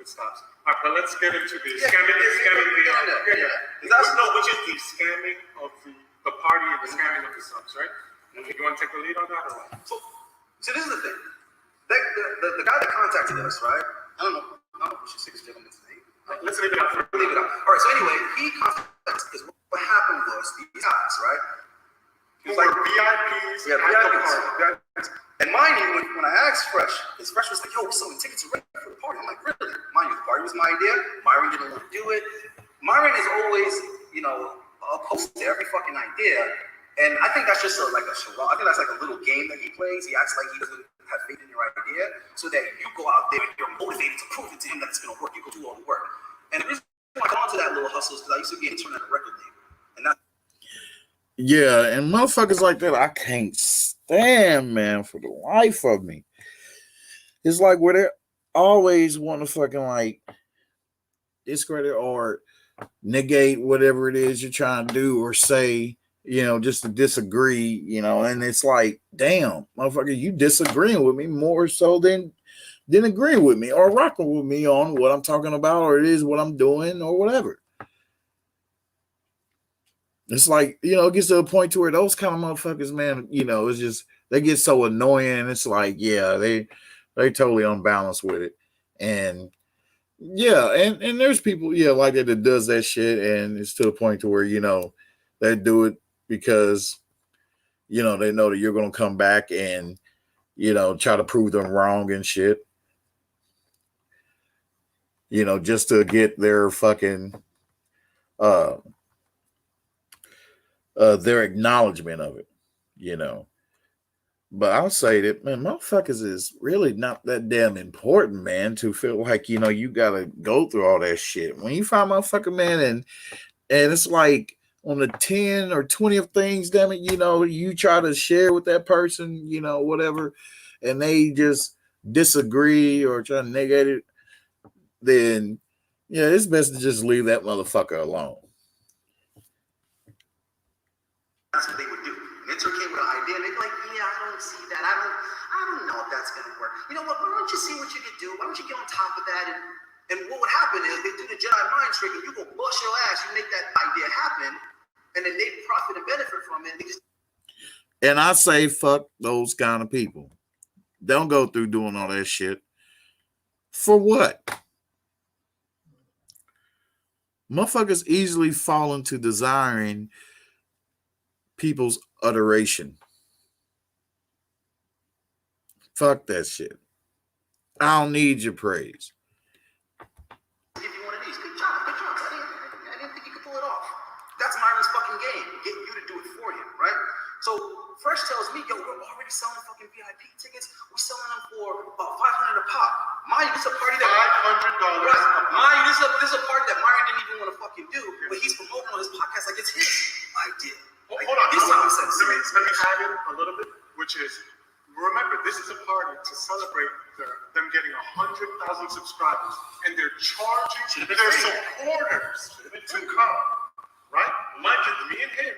stops. All right, but let's get into the scamming. Let's know which is the scamming of the party and the scamming of the subs, right? You want to take the lead on that or what? So this is the thing. The guy that contacted us, right? I don't know if we should say this gentleman's name. Let's leave it out. Leave it out. All right. So anyway, he contacted us because what happened was these guys, right? It was like VIPs. Yeah, VIPs. And mind you, when I asked Fresh was like, "Yo, we're selling tickets already for the party." I'm like, "Really?" Mind you, the party was my idea. Myron didn't want to do it. Myron is always, opposed to every fucking idea, and I think that's just like a show. I think that's like a little game that he plays. He acts like he doesn't have faith in your idea, so that you go out there and you're motivated to prove it to him that it's going to work. You go do all the work. And the reason why I got onto that little hustle is because I used to be an intern at a record label, and that. Yeah, and motherfuckers like that, I can't stand, man, for the life of me. It's like where they always want to fucking like discredit or negate whatever it is you're trying to do or say, just to disagree, and it's like, damn, motherfucker, you disagreeing with me more so than agreeing with me or rocking with me on what I'm talking about or it is what I'm doing or whatever. It's like, it gets to a point to where those kind of motherfuckers, man, it's just, they get so annoying. It's like, yeah, they totally unbalanced with it. And yeah, and there's people, like that does that shit. And it's to the point to where, they do it because, they know that you're going to come back and, try to prove them wrong and shit. Just to get their fucking, their acknowledgement of it, But I'll say that, man, motherfuckers is really not that damn important, man, to feel like, you got to go through all that shit. When you find motherfucker, man, and it's like on the 10 or 20th things, damn it, you try to share with that person, whatever, and they just disagree or try to negate it, then, it's best to just leave that motherfucker alone. That's what they would do. An intern came with an idea, and they'd be like, "Yeah, I don't see that. I don't know if that's gonna work. You know what? Why don't you see what you could do? Why don't you get on top of that?" And what would happen is they do the Jedi mind trick, and you go bust your ass. You make that idea happen, and then they profit and benefit from it. And I say, fuck those kind of people. Don't go through doing all that shit. For what? Motherfuckers easily fall into desiring people's adoration. Fuck that shit. I don't need your praise. Give you one of these. Good job. I didn't think you could pull it off. That's Myron's fucking game. Get you to do it for you, right? So Fresh tells me, "Yo, we're already selling fucking VIP tickets. We're selling them for about $500 a pop." Mind you, this is a party that $500. Right. Mind you, this is a party that Myron didn't even want to fucking do, but he's promoting on his podcast like it's his idea. Hold on. Let me add in a little bit, which is, remember, this is a party to celebrate them getting 100,000 subscribers, and they're charging their supporters to come. right? Mind you, me and him,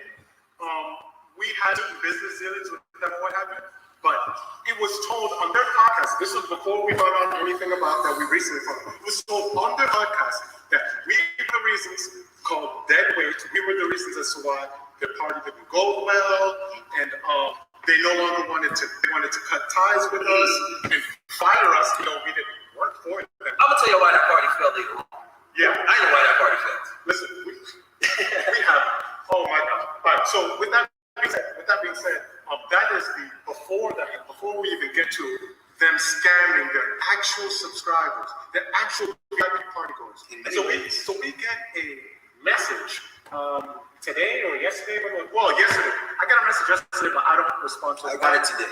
we had business dealings with them, what have you. But it was told on their podcast, this was before we found out anything about that we recently found out. It was told on their podcast that we were the reasons called dead weight. We were the reasons as to why their party didn't go well, and they no longer wanted to cut ties with us and fire us. You know, we didn't work for them. I'm gonna tell you why that party failed later on. Yeah, I know why that party failed. listen, we have. Oh my God! All right. So with that being said, that is before we even get to them scamming their actual subscribers, their actual VIP partygoers. So we get a message today or yesterday. Well, yesterday. I got a message yesterday, but I don't respond to it. I got it today.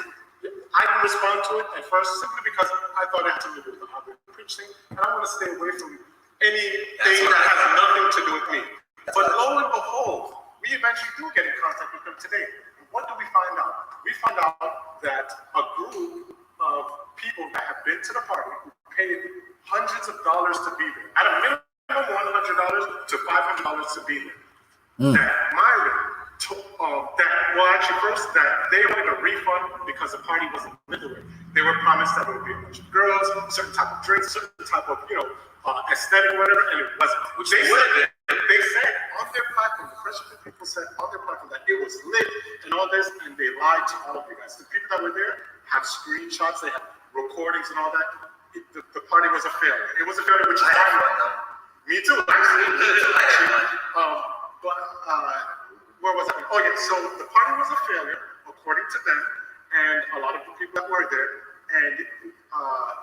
I didn't respond to it at first simply because I thought it had something to do with the I've been preaching, and I want to stay away from anything that has nothing to do with me. But lo and behold, we eventually do get in contact with them today. And what do we find out? We find out that a group of people that have been to the party who paid hundreds of dollars to be there, at a minimum $100 to $500 to be there. That Myron that they wanted a refund because the party wasn't literate. They were promised that there would be a bunch of girls, certain type of drinks, certain type of aesthetic, whatever, and it wasn't. Which they said on their platform, the Fresh Fit people said on their platform that it was lit and all this, and they lied to all of you guys. The people that were there have screenshots, they have recordings and all that. The party was a failure. It was a failure, which is fine. Me too, actually. Where was I? Oh yeah, so the party was a failure, according to them, and a lot of the people that were there, and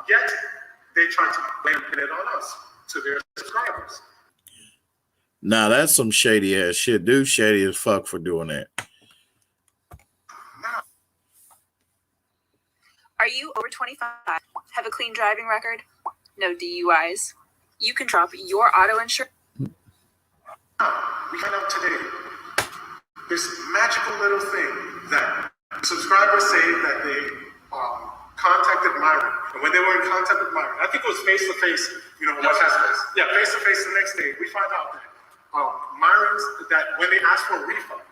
yet they tried to blame it on us, to their subscribers. Now that's some shady ass shit. Dude, shady as fuck for doing that. Are you over 25? Have a clean driving record? No DUIs? You can drop your auto insurance. We found out today this magical little thing that subscribers say that they contacted Myron. And when they were in contact with Myron, I think it was face-to-face, Yeah, face-to-face the next day, we find out that that when they ask for a refund,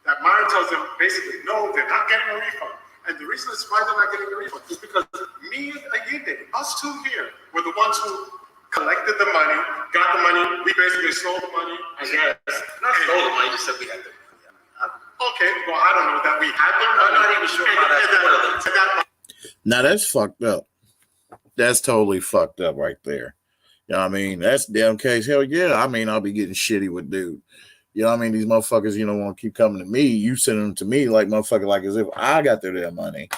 that Myron tells them basically, no, they're not getting a refund. And the reason is why they're not getting a refund is because me and Ayinde, us two here, were the ones who collected the money, got the money, we basically stole the money, I guess. Not stole the money, just said we had the money. Okay, well, I don't know that we had their money. I'm not even sure how that. Now that's fucked up. That's totally fucked up right there. You know what I mean? That's the damn case. Hell yeah. I mean, I'll be getting shitty with dude. You know what I mean? These motherfuckers, want to keep coming to me. You send them to me like motherfucker, like as if I got their damn money.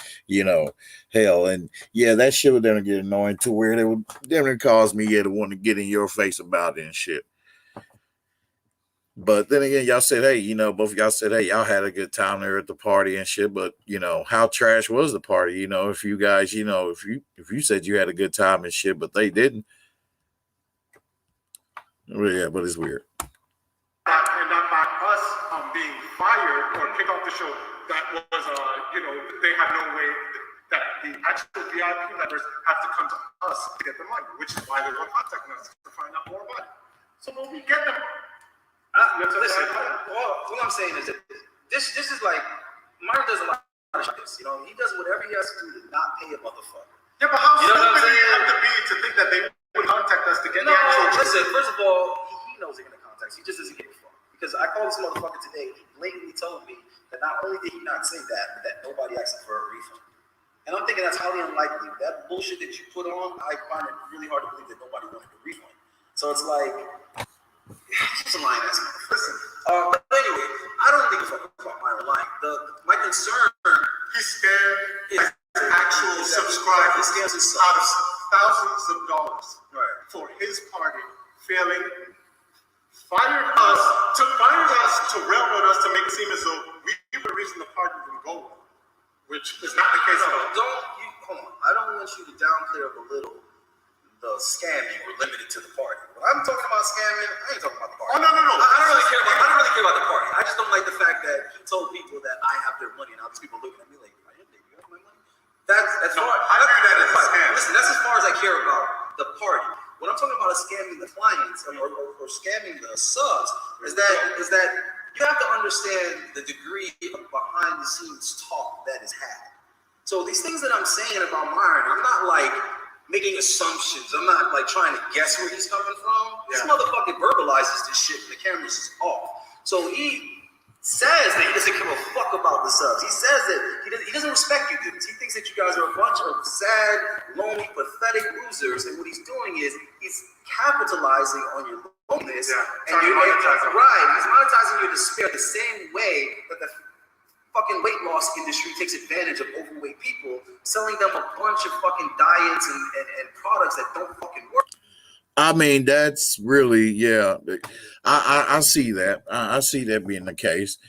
Hell. And yeah, that shit would then get annoying to where they would definitely cause me to want to get in your face about it and shit. But then again, y'all said, hey, both of y'all said, hey, y'all had a good time there at the party and shit. But, how trash was the party? If you guys, if you said you had a good time and shit, but they didn't. Well, yeah, but it's weird. And not by us being fired or kicked off the show, that was, they have no way that the actual VIP members have to come to us to get the money, which is why they were contacting us to find out more about it. So when we get them, listen, all I'm saying is that this is like, Myron does a lot of shit. He does whatever he has to do to not pay a motherfucker. Yeah, but how stupid do you have to be to think that they would contact us to get the actual truth? Listen, first of all, he knows they're going to contact us. He just doesn't give a fuck. Because I called this motherfucker today. He blatantly told me that not only did he not say that, but that nobody asked him for a refund. And I'm thinking that's highly unlikely. That bullshit that you put on, I find it really hard to believe that nobody wanted a refund. So it's like, he's just a lying ass motherfucker. Listen, but anyway, I don't think a fuck about Myron lying. My concern, he scammed his actual subscribers out of thousands of dollars for his party failing. Fired us to railroad us to make it seem as though we were the reason the party didn't go well, which is not the case at all. Hold on. I don't want you to downplay or belittle the scamming or limited to the party. When I'm talking about scamming, I ain't talking about the party. Oh no! I don't really care about the party. I just don't like the fact that he told people that I have their money, and now these people looking at me like, I am, you have my money. That's no, I view that as a scam. Listen, that's as far as I care about the party. When I'm talking about scamming the clients or or scamming the subs is that you have to understand the degree of behind the scenes talk that is had. So these things that I'm saying about Myron, I'm not like making assumptions. I'm not like trying to guess where he's coming from. This motherfucker verbalizes this shit when the cameras is off. So he says that he doesn't give a fuck about the subs. He says that he doesn't respect you dudes. He thinks that you guys are a bunch of sad, lonely, pathetic losers. And what he's doing is he's capitalizing on your loneliness. And you're monetizing. Right. He's monetizing your despair the same way that the fucking weight loss industry takes advantage of overweight people, selling them a bunch of fucking diets and products that don't fucking work. I mean, that's really, yeah. I see that. I see that being the case.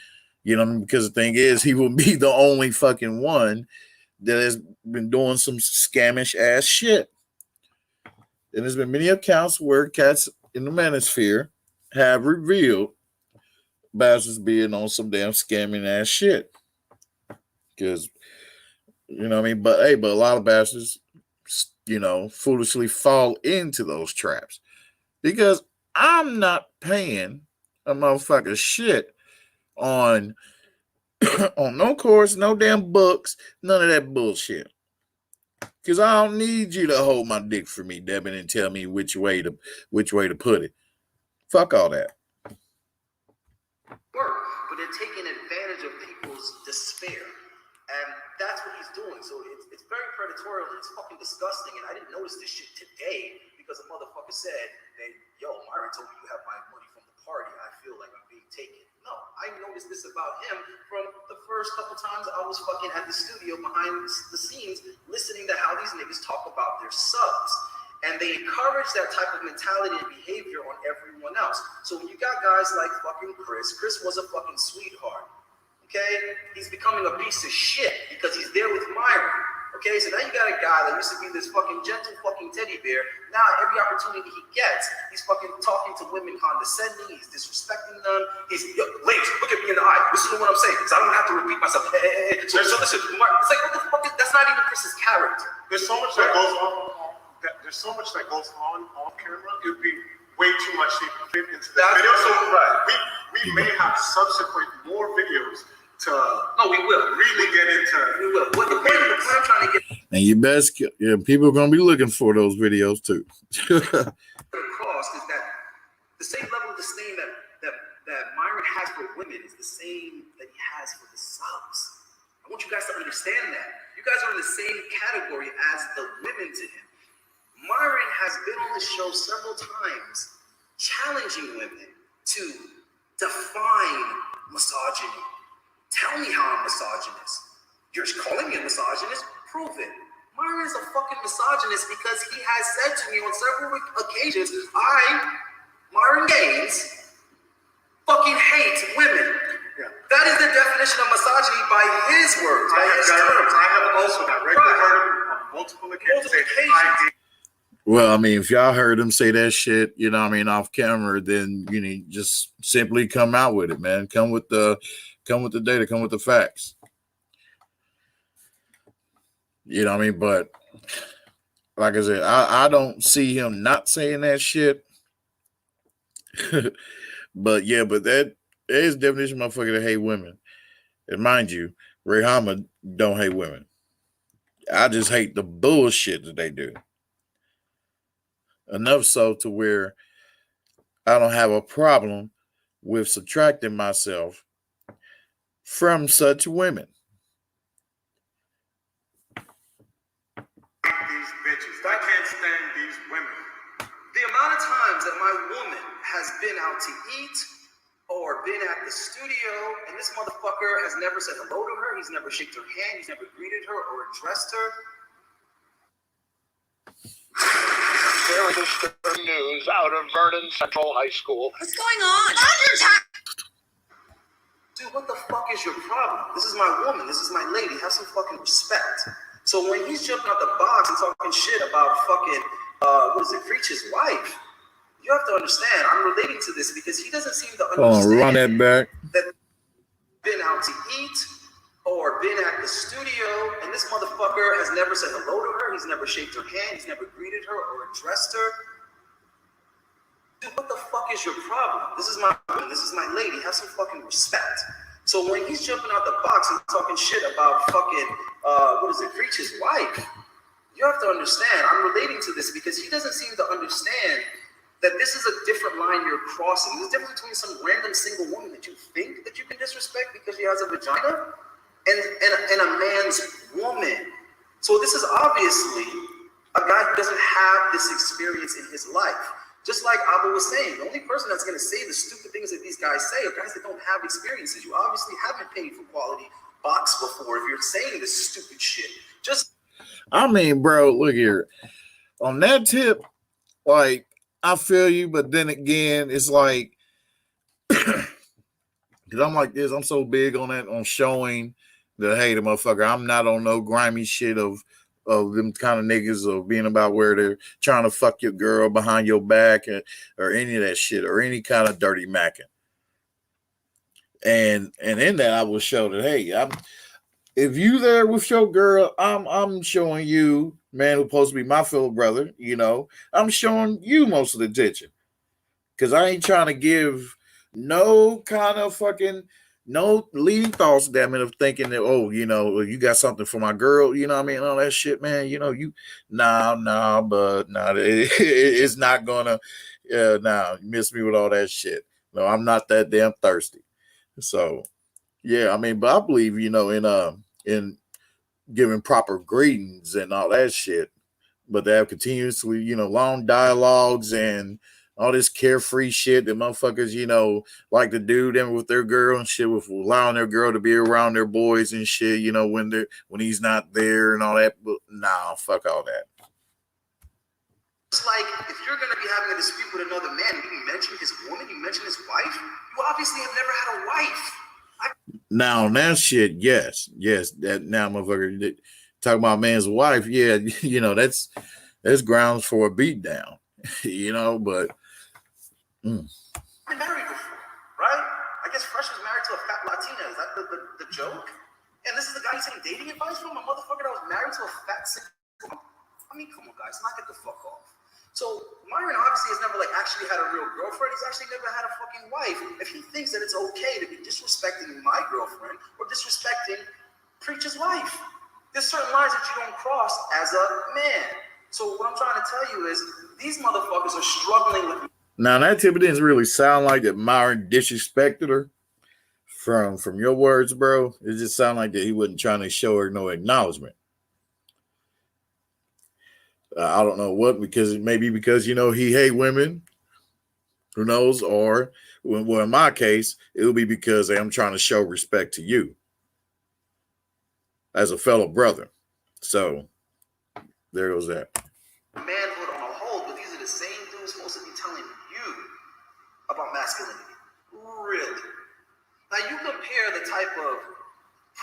You know, because the thing is, he will be the only fucking one that has been doing some scamish ass shit. And there's been many accounts where cats in the manosphere have revealed bastards being on some damn scamming ass shit. Because, you know what I mean? But a lot of bastards, you know, foolishly fall into those traps. Because I'm not paying a motherfucker shit on no course, no damn books, none of that bullshit. Because I don't need you to hold my dick for me, Devin, and tell me which way to put it. Fuck all that. But they're taking advantage of people's despair. And that's what he's doing. So it's very predatorial and it's fucking disgusting. And I didn't notice this shit today because a motherfucker said, hey, yo, Myron told me you have my money from the party. I feel like I'm being taken. No, I noticed this about him from the first couple times I was fucking at the studio behind the scenes listening to how these niggas talk about their subs. And they encourage that type of mentality and behavior on everyone else. So when you got guys like fucking Chris was a fucking sweetheart. Okay, he's becoming a piece of shit because he's there with Myron. Okay, so now you got a guy that used to be this fucking gentle fucking teddy bear. Now every opportunity he gets, he's fucking talking to women condescending. He's disrespecting them. He's, yo, ladies, look at me in the eye. Listen to what I'm saying, because I don't have to repeat myself. Hey. So listen, it's like what the fuck? That's not even Chris's character. There's so much that goes on. There's so much that goes on off camera. It would be way too much to even fit into this video. So we may have subsequent more videos to we will really get into. We will. What the point I'm trying to get. And you best, people are gonna be looking for those videos too. Across is that the same level of disdain that Myron has for women is the same that he has for the subs. I want you guys to understand that. You guys are in the same category as the women to him. Myron has been on the show several times, challenging women to define misogyny. Tell me how I'm misogynist. You're calling me a misogynist? Prove it. Myron is a fucking misogynist because he has said to me on several occasions, Myron Gaines, fucking hate women. Yeah. That is the definition of misogyny by his words, by his terms. I have also regularly heard him on multiple occasions. Well, I mean, if y'all heard him say that shit, you know what I mean, off camera, then you need just simply come out with it, man. Come with the data, come with the facts. You know what I mean? But like I said, I don't see him not saying that shit. But that is definition of motherfucker that hate women. And mind you, Ray Hama don't hate women. I just hate the bullshit that they do. Enough so to where I don't have a problem with subtracting myself from such women. These bitches. I can't stand these women. The amount of times that my woman has been out to eat or been at the studio and this motherfucker has never said hello to her, he's never shaken her hand, he's never greeted her or addressed her. There is disturbing news out of Vernon Central High School. What's going on? Dude, what the fuck is your problem? This is my woman. This is my lady. Have some fucking respect. So when he's jumping out the box and talking shit about fucking, Preacher's wife, you have to understand, I'm relating to this because he doesn't seem to understand run that back. that been out to eat or been at the studio and this motherfucker has never said hello to her. He's never shaken her hand. He's never greeted her or addressed her. Dude, what the fuck is is your problem? This is my woman. This is my lady. Have some fucking respect. So when he's jumping out the box and talking shit about fucking, Preach's wife, you have to understand, I'm relating to this because he doesn't seem to understand that this is a different line you're crossing. There's a difference between some random single woman that you think that you can disrespect because she has a vagina and a man's woman. So this is obviously a guy who doesn't have this experience in his life. Just like Abba was saying, the only person that's going to say the stupid things that these guys say are guys that don't have experiences. You obviously haven't paid for quality box before if you're saying this stupid shit. I mean, bro, look here. On that tip, like, I feel you, but then again, it's like, because I'm like this, I'm so big on that, on showing the, hey, the motherfucker, I'm not on no grimy shit of them kind of niggas of being about where they're trying to fuck your girl behind your back or any of that shit or any kind of dirty macking. And in that, I will show that, hey, if you there with your girl, I'm showing you, man, who's supposed to be my fellow brother, you know, I'm showing you most of the attention. Because I ain't trying to give no kind of fucking, no leading thoughts, damn it, of thinking that, oh, you know, you got something for my girl, you know what I mean? All that shit, man, you know, it's not gonna, you miss me with all that shit. No, I'm not that damn thirsty. So, yeah, I mean, but I believe, you know, in giving proper greetings and all that shit, but they have continuously, you know, long dialogues and all this carefree shit that motherfuckers, you know, like to do them with their girl and shit, with allowing their girl to be around their boys and shit, you know, when he's not there and all that. But nah, fuck all that. It's like if you're gonna be having a dispute with another man, you mention his woman, you mention his wife, you obviously have never had a wife. Now that shit, yes, that now motherfucker talking about man's wife, yeah, you know, that's grounds for a beatdown, you know, but. I've been married before, right? I guess Fresh was married to a fat Latina. Is that the joke? And this is the guy he's taking dating advice from? A motherfucker that was married to a fat single. I mean, come on, guys, knock it the fuck off. So Myron obviously has never actually had a real girlfriend. He's actually never had a fucking wife. If he thinks that it's okay to be disrespecting my girlfriend or disrespecting Preach's wife, there's certain lines that you don't cross as a man. So what I'm trying to tell you is these motherfuckers are struggling with. Now that tip didn't really sound like that Myron disrespected her from your words, bro. It just sounded like that he wasn't trying to show her no acknowledgement. I don't know what, because you know, he hate women, who knows, or well, in my case, it'll be because I'm trying to show respect to you as a fellow brother. So there goes that. Manhood on a whole, but these are the same dudes supposed to be telling you about masculinity. Really? Now you compare the type of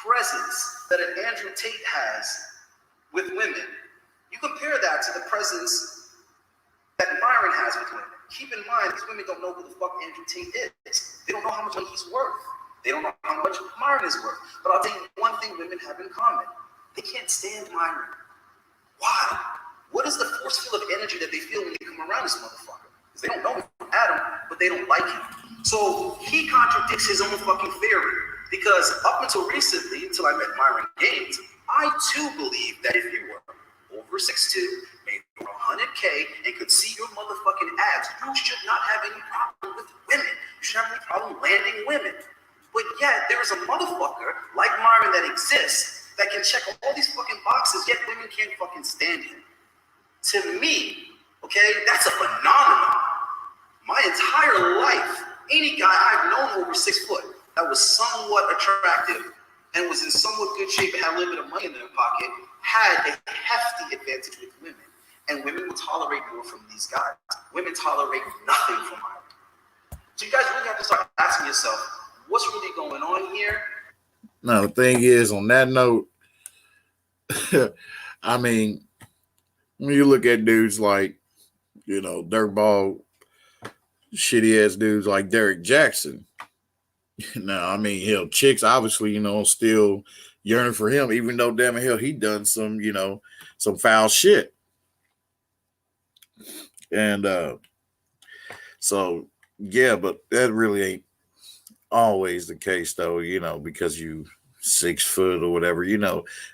presence that an Andrew Tate has with women. You compare that to the presence that Myron has with women. Keep in mind, these women don't know who the fuck Andrew Tate is. They don't know how much money he's worth. They don't know how much Myron is worth. But I'll tell you one thing women have in common. They can't stand Myron. Why? What is the force field of energy that they feel when they come around this motherfucker? Because they don't know Adam, but they don't like him. So he contradicts his own fucking theory. Because up until recently, until I met Myron Gaines, I too believed that if you were over 6'2", made over 100K, and could see your motherfucking abs, you should not have any problem with women. You should have any problem landing women. But yet, there is a motherfucker like Myron that exists that can check all these fucking boxes, yet women can't fucking stand him. To me, okay, that's a phenomenon. My entire life, any guy I've known over 6 foot that was somewhat attractive and was in somewhat good shape and had a little bit of money in their pocket had a hefty advantage with women. And women will tolerate more from these guys. Women tolerate nothing from Myron. So you guys really have to start asking yourself, what's really going on here? Now, the thing is, on that note, I mean, when you look at dudes like, you know, dirtball, shitty ass dudes like Derek Jackson. Now, I mean, hell, chicks obviously, you know, still yearning for him, even though damn hell he done some, you know, some foul shit. And so Yeah, but that really ain't always the case, though, because you 6 foot or whatever,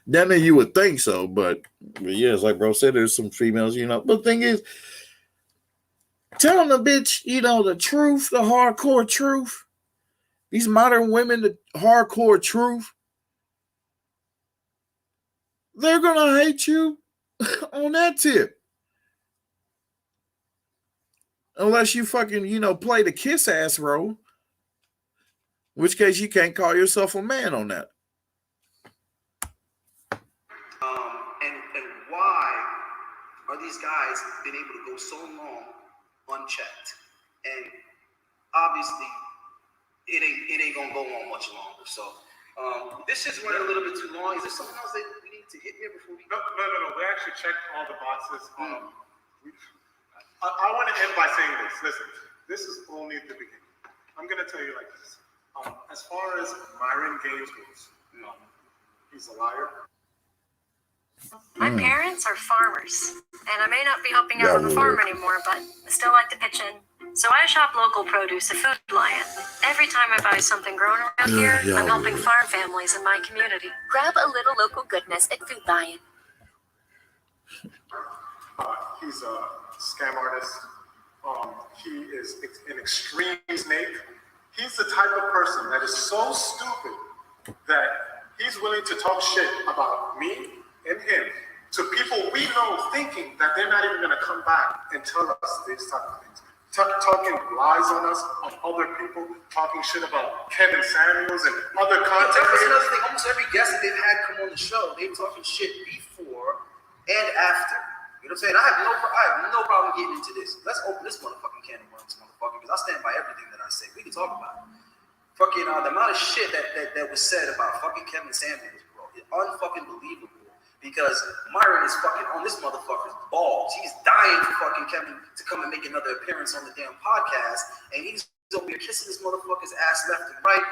then you would think so, but yeah, it's like bro said, there's some females, but the thing is, telling the bitch, the truth, the hardcore truth, these modern women, the hardcore truth, they're gonna hate you on that tip. Unless you fucking, play the kiss ass role, in which case you can't call yourself a man on that. And why are these guys been able to go so long unchecked? And obviously, it ain't gonna go on much longer. So this just went a little bit too long. Is there something else that we need to hit here before we? No. We actually checked all the boxes. I want to end by saying this. Listen, this is only the beginning. I'm gonna tell you like this. As far as Myron Gaines goes, he's a liar. My parents are farmers, and I may not be helping out on the farm anymore, but I still like to pitch in. So I shop local produce at Food Lion. Every time I buy something grown around here, I'm helping farm families in my community. Grab a little local goodness at Food Lion. He's a scam artist. He is an extreme snake. He's the type of person that is so stupid that he's willing to talk shit about me and him to people we know, thinking that they're not even going to come back and tell us these type of things. Talking lies on us, on other people, talking shit about Kevin Samuels and other content. That's another thing. Almost every guest that they've had come on the show, they're talking shit before and after. You know what I'm saying? I have no problem getting into this. Let's open this motherfucking can of worms, motherfucker, because I stand by everything that I say. We can talk about it. Fucking the amount of shit that was said about fucking Kevin Samuels, bro, is unfucking believable. Because Myron is fucking on this motherfucker's balls. He's dying for fucking Kevin to come and make another appearance on the damn podcast, and he's over here kissing this motherfucker's ass left and right.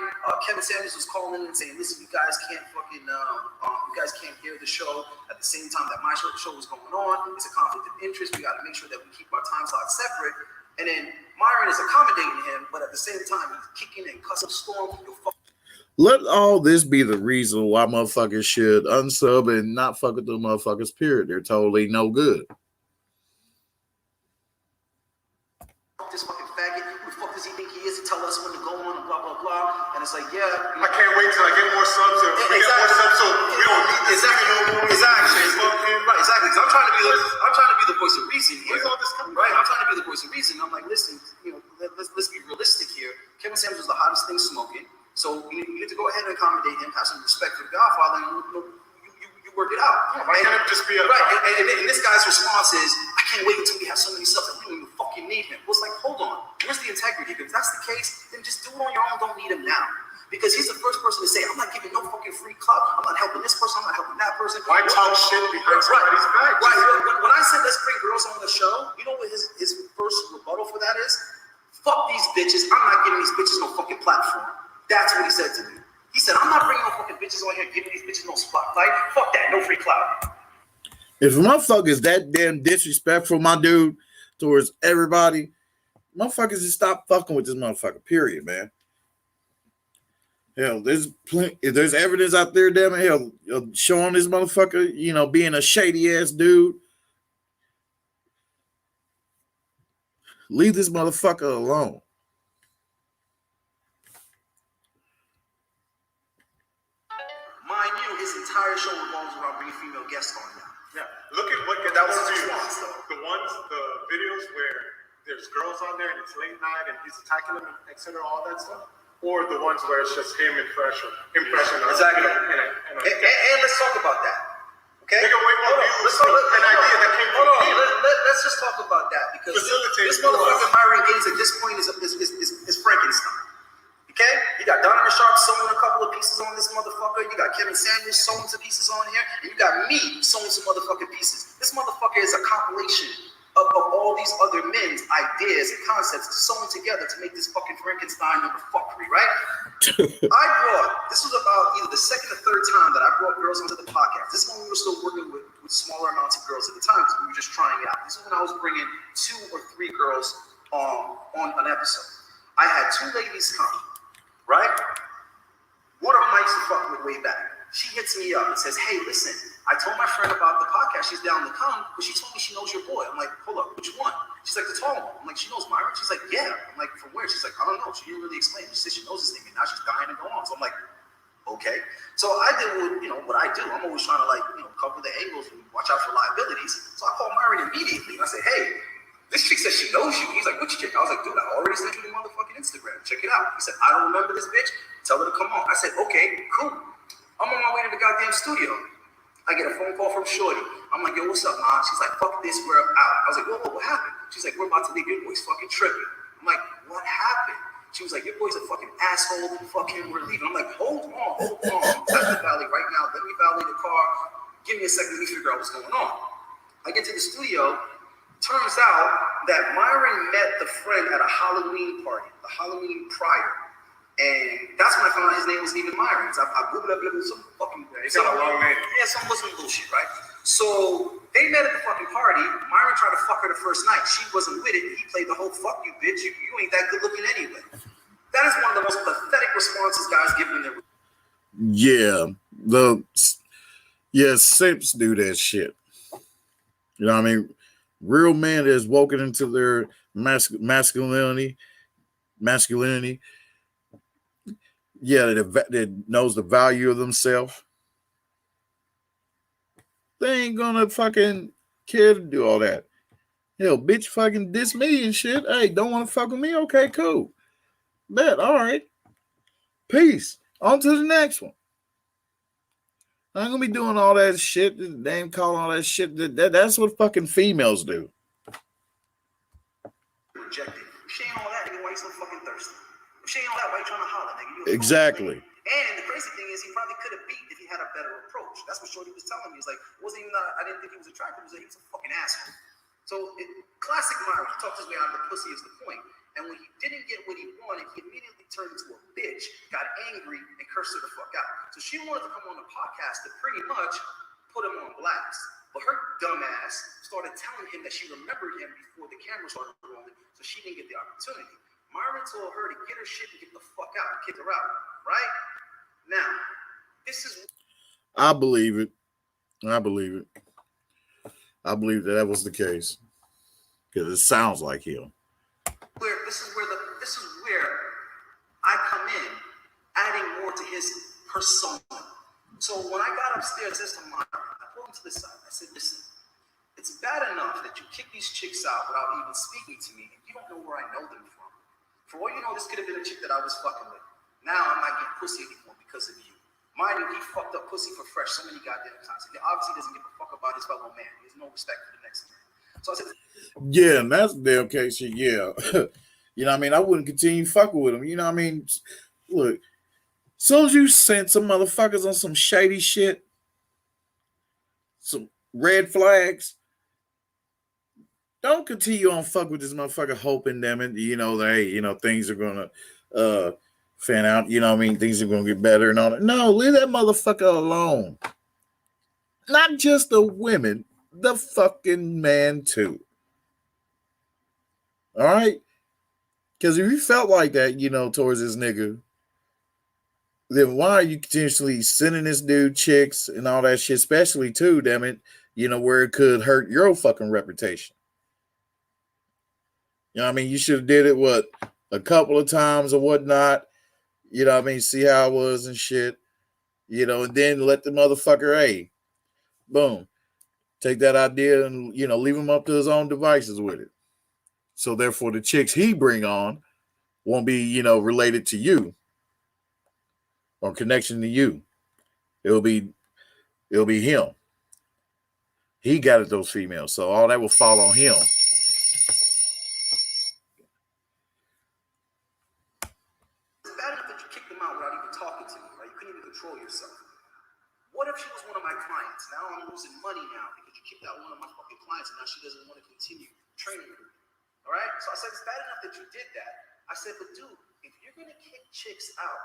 Kevin Samuels was calling in and saying, "Listen, you guys can't fucking, you guys can't hear the show at the same time that my show is going on. It's a conflict of interest. We got to make sure that we keep our time slots separate." And then Myron is accommodating him, but at the same time, he's kicking and cussing storm your fucking. Let all this be the reason why motherfuckers should unsub and not fuck with the motherfuckers, period. They're totally no good. This fucking faggot, who the fuck does he think he is to tell us when to go on and blah, blah, blah. And it's like, yeah. I can't wait till I get more subs. We get more subs, so we don't need this. Exactly. Right, exactly. Because I'm trying to be the voice of reason here. Where's all this coming right? from? I'm trying to be the voice of reason. I'm like, listen, let's be realistic here. Kevin Samuels was the hottest thing smoking. So you need to go ahead and accommodate him, have some respect for the Godfather, and you work it out. Yeah, why can't it just be a right? And this guy's response is, "I can't wait until we have so many subs that we don't even fucking need him." Well, it's like, hold on, where's the integrity? If that's the case, then just do it on your own. Don't need him now. Because he's the first person to say, "I'm not giving no fucking free club. I'm not helping this person. I'm not helping that person." Why talk shit behind somebody's back? Right. When I said let's bring girls on the show, you know what his first rebuttal for that is? Fuck these bitches. I'm not giving these bitches no fucking platform. That's what he said to me. He said, "I'm not bringing no fucking bitches on here, giving these bitches no spotlight. Fuck that, no free clout." If a motherfucker is that damn disrespectful, my dude, towards everybody, motherfuckers just stop fucking with this motherfucker, period, man. Hell, there's evidence out there, damn it, hell, showing this motherfucker, being a shady ass dude. Leave this motherfucker alone. Mind you, his entire show revolves around bringing female guests on now. Yeah, look at what gets That was more his views. response, though. The videos where there's girls on there and it's late night and he's attacking them, etc., all that stuff, or the ones where it's just him impression. Exactly. And let's talk about that. Okay. Take away more views. An idea that came from him. Let's just talk about that because Facilitate this motherfucker Myron Gaines at this point is Frankenstein. Okay? You got Donovan Sharp sewing a couple of pieces on this motherfucker. You got Kevin Samuels sewing some pieces on here. And you got me sewing some motherfucking pieces. This motherfucker is a compilation of all these other men's ideas and concepts sewn together to make this fucking Frankenstein number fuckery, right? This was about either the second or third time that I brought girls onto the podcast. This is when we were still working with smaller amounts of girls at the time because we were just trying it out. This is when I was bringing 2 or 3 girls on an episode. I had two ladies come, right? One of them I used to fuck with way back. She hits me up and says, hey, listen, I told my friend about the podcast. She's down to come, but she told me she knows your boy. I'm like, hold up, which one? She's like, the tall one. I'm like, she knows Myron? She's like, yeah. I'm like, from where? She's like, I don't know. She didn't really explain. She said she knows this thing, and now she's dying to go on. So I'm like, okay. So I did what I do. I'm always trying to cover the angles and watch out for liabilities. So I called Myron immediately and I said, hey, this chick says she knows you. He's like, which chick? I was like, dude, I already sent you the motherfucking Instagram. Check it out. He said, I don't remember this bitch. Tell her to come on. I said, okay, cool. I'm on my way to the goddamn studio. I get a phone call from Shorty. I'm like, yo, what's up, Mom? She's like, fuck this, we're out. I was like, whoa, what happened? She's like, we're about to leave. Your boy's fucking tripping. I'm like, what happened? She was like, your boy's a fucking asshole. Fuck him, we're leaving. I'm like, hold on. I'm at the valley right now. Let me valet the car. Give me a second. Let me figure out what's going on. I get to the studio. Turns out that Myron met the friend at a Halloween party, the Halloween prior. And that's when I found out his name wasn't even Myron. I Googled up some fucking... It's a long name. Yeah, some Muslim bullshit, right? So they met at the fucking party. Myron tried to fuck her the first night. She wasn't with it. He played the whole fuck you, bitch. You ain't that good looking anyway. That is one of the most pathetic responses guys give in their... Yeah, simps do that shit. You know what I mean? Real men that's woken into their masculinity. Yeah, that knows the value of themselves. They ain't gonna fucking care to do all that. Hell, bitch fucking diss me and shit. Hey, don't want to fuck with me? Okay, cool. Bet, all right. Peace. On to the next one. I ain't gonna be doing all that shit, name calling all that shit. That's what fucking females do. Rejected. She ain't all that, nigga. Why you so fucking thirsty? She ain't all that. Why you trying to holler, nigga? Exactly. And the crazy thing is, he probably could have beat if he had a better approach. That's what Shorty was telling me. He's like, it wasn't even that I didn't think he was attractive. He was a fucking asshole. So, classic Myron. He talked his way out of the pussy is the point. And when he didn't get what he wanted, he immediately turned into a bitch, got angry, and cursed her the fuck out. So she wanted to come on the podcast to pretty much put him on blast. But her dumb ass started telling him that she remembered him before the camera started rolling, so she didn't get the opportunity. Myron told her to get her shit and get the fuck out and kick her out, right? Now, this is... I believe it. I believe that was the case. Because it sounds like him. This is where I come in, adding more to his persona. So when I got upstairs, I said to Myron, I pulled him to the side. I said, listen, it's bad enough that you kick these chicks out without even speaking to me, and you don't know where I know them from. For all you know, this could have been a chick that I was fucking with. Now I'm not getting pussy anymore because of you. Mind you, he fucked up pussy for fresh so many goddamn times. He obviously doesn't give a fuck about his fellow man. He has no respect for the next man. So I said, yeah, and that's the damn case shit. Yeah. You know what I mean? I wouldn't continue fucking with him. You know what I mean? Look, as soon as you sent some motherfuckers on some shady shit, some red flags, don't continue on fuck with this motherfucker hoping them and things are gonna fan out, you know what I mean? Things are gonna get better and all that. No, leave that motherfucker alone. Not just the women, the fucking man too. All right? Because if you felt like that, towards this nigga, then why are you continuously sending this dude chicks and all that shit, especially too, damn it, where it could hurt your fucking reputation? You know what I mean? You should have did it, a couple of times or whatnot. You know what I mean? See how it was and shit. And then let the motherfucker, hey, boom, take that idea and, leave him up to his own devices with it. So therefore the chicks he bring on won't be, related to you or connection to you. It'll be him. He got at those females. So all that will fall on him. It's bad enough that you kicked them out without even talking to me, right? You couldn't even control yourself. What if she was one of my clients? Now I'm losing money now because you kicked out one of my fucking clients and now she doesn't want to continue training me. All right? So I said, it's bad enough that you did that. I said, but dude, if you're going to kick chicks out,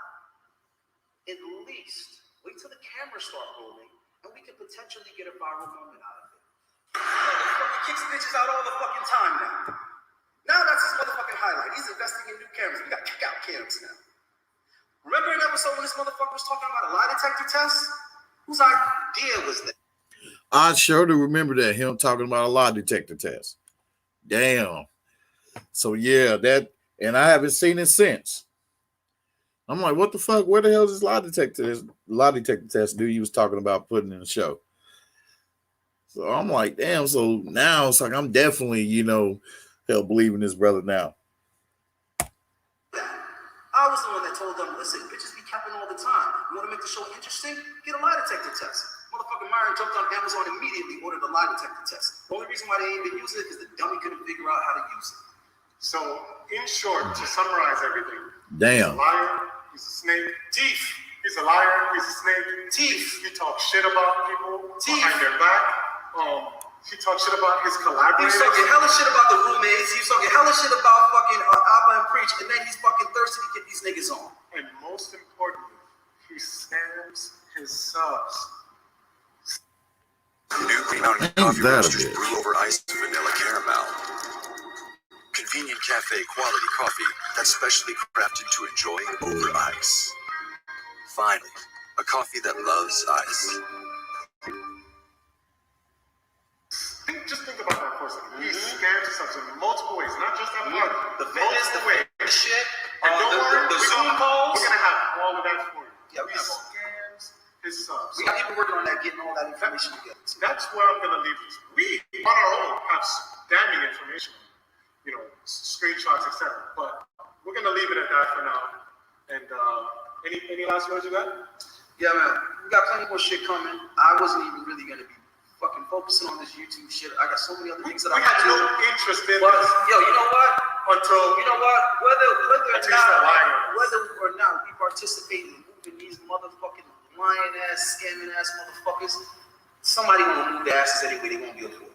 at least wait till the cameras start rolling and we can potentially get a viral moment out of it. He fucking kicks bitches out all the fucking time now. Now that's his motherfucking highlight. He's investing in new cameras. We got kick-out cams now. Remember an episode when this motherfucker was talking about a lie detector test? Whose idea was that? I sure do remember that, him talking about a lie detector test. Damn. So yeah, that, and I haven't seen it since. I'm like, what the fuck? Where the hell is this lie detector test dude you was talking about putting in the show? So I'm like, damn. So now it's like I'm definitely, hell, believing this brother now. I was the one that told them, listen, bitches be capping all the time. You want to make the show interesting? Get a lie detector test. Motherfucking Myron jumped on Amazon immediately, ordered a lie detector test. The only reason why they ain't been using it is the dummy couldn't figure out how to use it. So, in short, to summarize everything, damn. He's a liar, he's a snake. Teeth. He's a liar, he's a snake. Teeth. He talks shit about people behind their back. He talks shit about his collaborators. He's talking hella shit about the roommates. He's talking hella shit about fucking Abba and Preach, and then he's fucking thirsty to get these niggas on. And most importantly, he scams his subs. New Green Mountain Coffee Roasters brew over iced vanilla caramel. Convenient cafe quality coffee that's specially crafted to enjoy over ice. Finally, a coffee that loves ice. Just think about that for a second. He scams his subs in multiple ways, not just that part. The fitness, the way shit, and don't worry, the Zoom calls. We're gonna have all of that for you. Yeah, we he have all. scams his subs. We got people working on that, getting all that information together. That's where I'm gonna leave this. We, on our own, have damning information, screenshots, etc. But we're gonna leave it at that for now. And any last words you got? Yeah, man, we got plenty more shit coming. I wasn't even really gonna be fucking focusing on this YouTube shit. I got so many other things that I had do. no interest in but, this. Yo, you know what? Until whether or not we participate in moving these motherfucking lying ass, scamming ass motherfuckers, somebody gonna move their asses anyway. They gonna be avoided,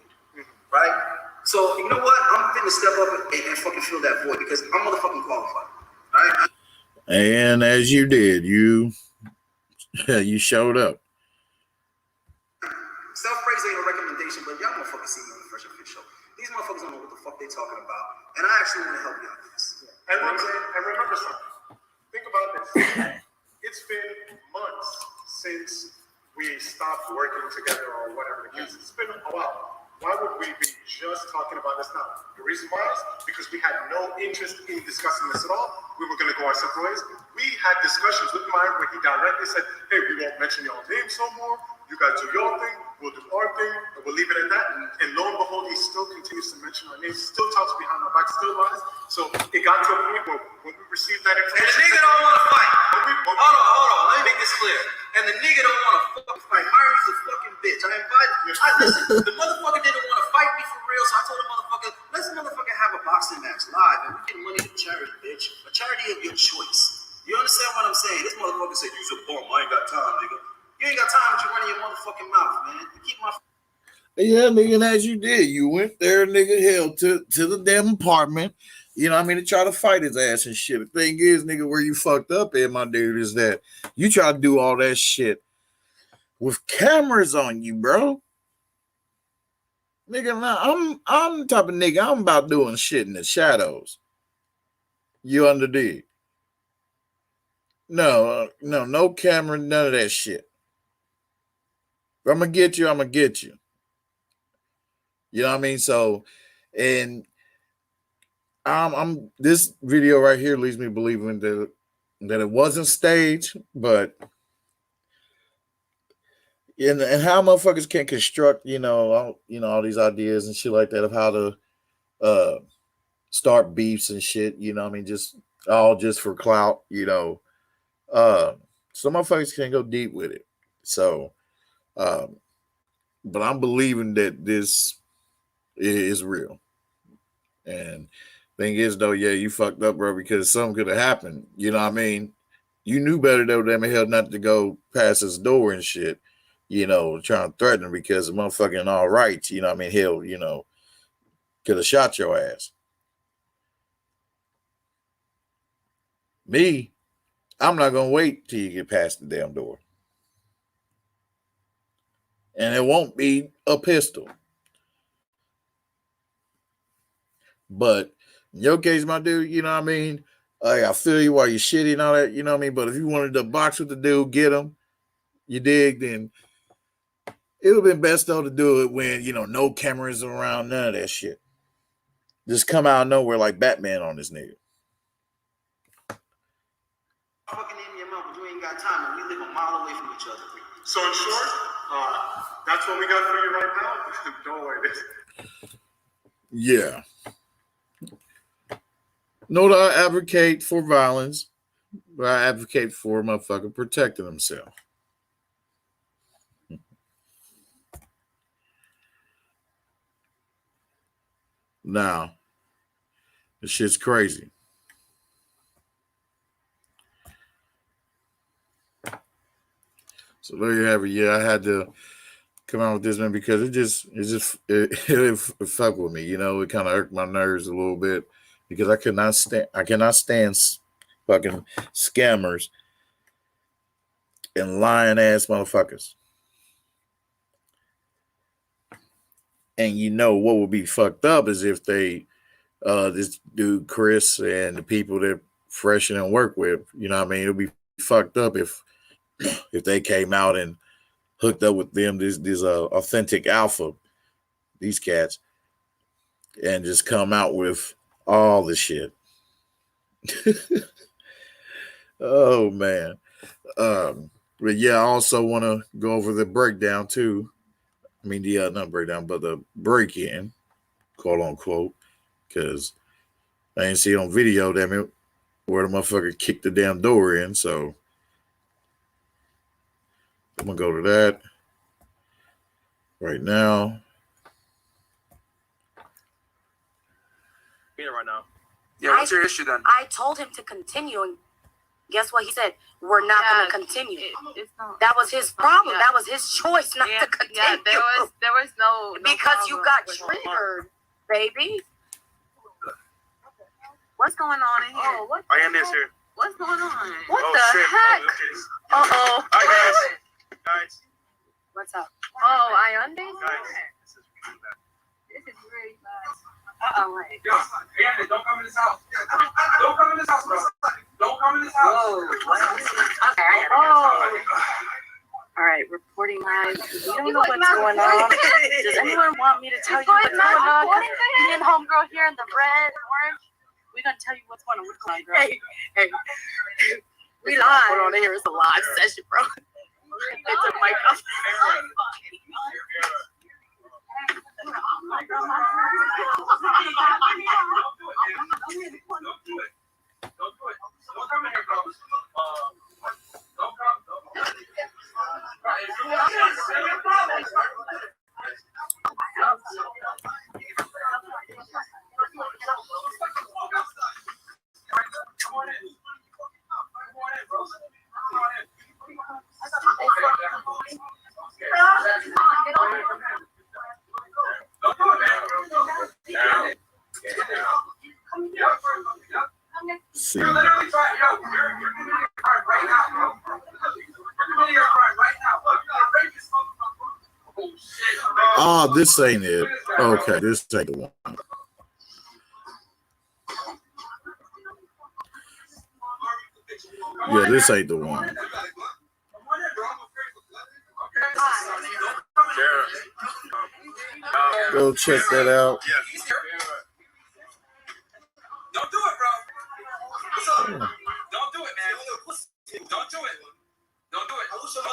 right? So you know what? I'm finna step up and fucking fill that void because I'm motherfucking qualified, right? And as you did, you showed up. Self-praise ain't a recommendation, but y'all motherfuckers see me on the Fresh and Fit show. These motherfuckers don't know what the fuck they talking about, and I actually want to help you out with this. And remember something. Think about this. It's been months since we stopped working together or whatever the case. It's been a while. Why would we be just talking about this now? The reason why is because we had no interest in discussing this at all. We were going to go our separate ways. We had discussions with Myron where he directly said, hey, we won't mention y'all names no more. You guys do your thing, we'll do our thing, and we'll leave it at that. And lo and behold, he still continues to mention our names, still talks behind our back, still lies. So it got to a point where when we received that information. And the nigga don't want to fight. Hold on. Let me make this clear. And the nigga don't want to fucking fight. Myron's a fucking bitch. Listen, the motherfucker didn't want to fight me for real, so I told the motherfucker, let's motherfucker have a boxing match live, and we get money to charity, bitch. A charity of your choice. You understand what I'm saying? This motherfucker said, you's a bum. I ain't got time, nigga. You ain't got time, but you running your motherfucking mouth, man. You keep my. Yeah, nigga, and as you did, you went there, nigga, hell, to the damn apartment, to try to fight his ass and shit. The thing is, nigga, where you fucked up at, my dude, is that you try to do all that shit with cameras on you, bro. Nigga, now, I'm the type of nigga, I'm about doing shit in the shadows. You underdig? No camera, none of that shit. If I'm gonna get you, I'm gonna get you. You know what I mean? So, and I'm this video right here leads me believing that it wasn't staged, but and how motherfuckers can construct, all these ideas and shit like that of how to start beefs and shit, just for clout, some motherfuckers can go deep with it. So but I'm believing that this is real. And thing is, though, yeah, you fucked up, bro, because something could have happened. You know what I mean? You knew better, though, damn hell, not to go past his door and shit, trying to threaten him because of motherfucking all rights, you know what I mean? Hell, could have shot your ass. Me, I'm not going to wait till you get past the damn door. And it won't be a pistol. But In your case, my dude, you know what I mean? I feel you while you're shitty and all that, you know what I mean? But if you wanted to box with the dude, get him, you dig, then it would have been best though to do it when, no cameras around, none of that shit. Just come out of nowhere like Batman on this nigga. Fucking name your mouth, but you ain't got time, and we live a mile away from each other. So in short, that's what we got for you right now. Don't worry. Yeah. No, that I advocate for violence, but I advocate for a motherfucker protecting himself. Now, this shit's crazy. So there you have it. Yeah, I had to come out with this, man, because it fucked with me. It kind of irked my nerves a little bit because I cannot stand fucking scammers and lying ass motherfuckers. And what would be fucked up is if they, this dude Chris and the people that Fresh and work with, you know what I mean? It would be fucked up if they came out and hooked up with them, this authentic alpha, these cats, and just come out with all the shit. Oh man. But yeah, I also want to go over the breakdown too. I mean, not breakdown, but the break-in, quote unquote, because I didn't see it on video, damn it, where the motherfucker kicked the damn door in. So I'm gonna go to that right now. Right now. Yeah, what's your issue then? I told him to continue, and guess what he said? We're not going to continue. That was his problem. That was his choice not to continue. Yeah, there was no because you got triggered, baby. What's going on in here? Oh, what? I am this here. What's going on? What the shit. heck? Uh-oh. Hi, guys. What's up? Oh, Ayande? Guys. This is really bad. Uh-oh, wait. Yo, Ayande, don't come in this house. Don't come in this house, bro. Don't come in this house. Okay. All right, reporting live. We don't know what's going on. Does anyone want me to tell you what's going on? Me and homegirl here in the red, orange. We're gonna tell you what's going on. What's going on, girl? Hey. We live. Put on here. It's a live session, bro. It's a mic up. Don't do it. Don't come in here, bro. Don't come. See. You're literally trying, you're committing a crime right now, bro. You're committing a crime right now. Look, you got a rapist motherfucker. Oh, shit. Oh, this ain't it. Okay, this ain't the one. Yeah, this ain't the one. Go check that out. Don't do it, bro. Don't do it, man. Don't do it. Don't do it. I wish your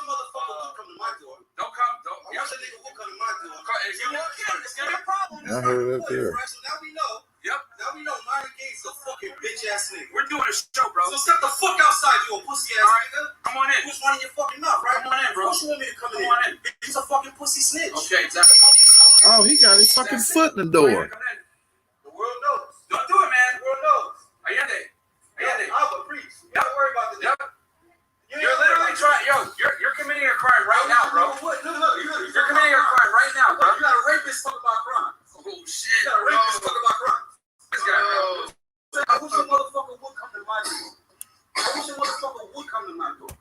motherfucker would come to my door. Don't come. Don't. I wish a nigga would come to my door. If you want to, it's gonna be a problem. I heard it up there. So now we know. Yep. Now we know Myron Gates is a fucking bitch ass nigga. We're doing a show, bro. So step the fuck outside, you a pussy ass nigga. Come on in. Who's running your fucking mouth, right? Come on in, bro. Of course you want me to come in. Come on in. He's a fucking pussy snitch. Okay, exactly. Oh, he got his fucking foot in the door. The world knows. Don't do it, man. The world knows. Ayande. I'm a priest. Don't worry about this. Yep. You're literally trying. You're committing a crime right now, bro. Look, You're committing a crime right now, bro. You got a rapist talk about crime. Oh shit. You got a rapist talk about crime. This guy, bro. I wish a motherfucker would come to my door. I wish a motherfucker would come to my door.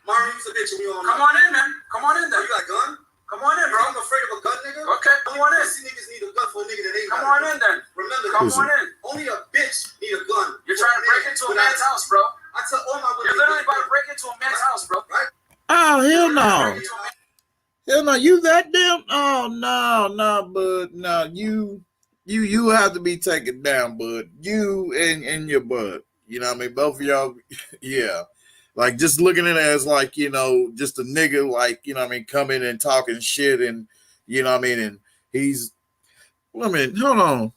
Myron, you a bitch and we all know. Come on in, man. Come on in, then. You got a gun? Come on in, bro. I'm afraid of a gun, nigga. Okay, come on in. Pussy niggas need a gun for a nigga that ain't got a gun. Come on in, then. Remember, come on in. Only a bitch need a gun. You're trying to break into a man's house, bro. I tell all my women. You're literally about to break into a man's house, bro. Right? Oh, hell no. Hell no, you that damn? Oh, no, bud. No, you have to be taken down, bud. You and your bud. You know what I mean? Both of y'all, yeah. Like, just looking at it as, like, you know, just a nigga, like, you know what I mean, coming and talking shit and, you know what I mean, and he's, wait a minute, hold on.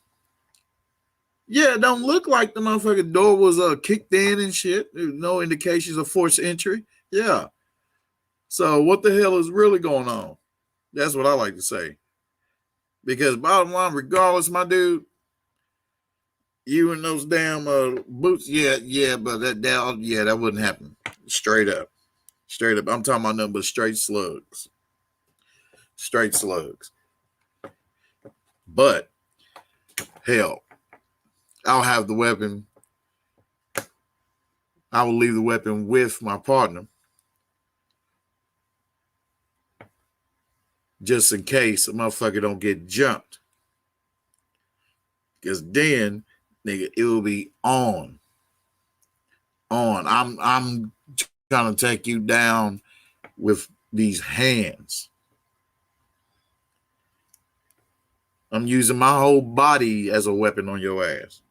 Yeah, it don't look like the motherfucking door was kicked in and shit. There's no indications of forced entry. Yeah. So what the hell is really going on? That's what I like to say. Because bottom line, regardless, my dude, you in those damn boots, yeah, but that wouldn't happen. Straight up. I'm talking about nothing but straight slugs. Straight slugs. But hell, I'll have the weapon. I will leave the weapon with my partner, just in case a motherfucker don't get jumped. Because then, nigga, it will be on. I'm trying to take you down with these hands. I'm using my whole body as a weapon on your ass.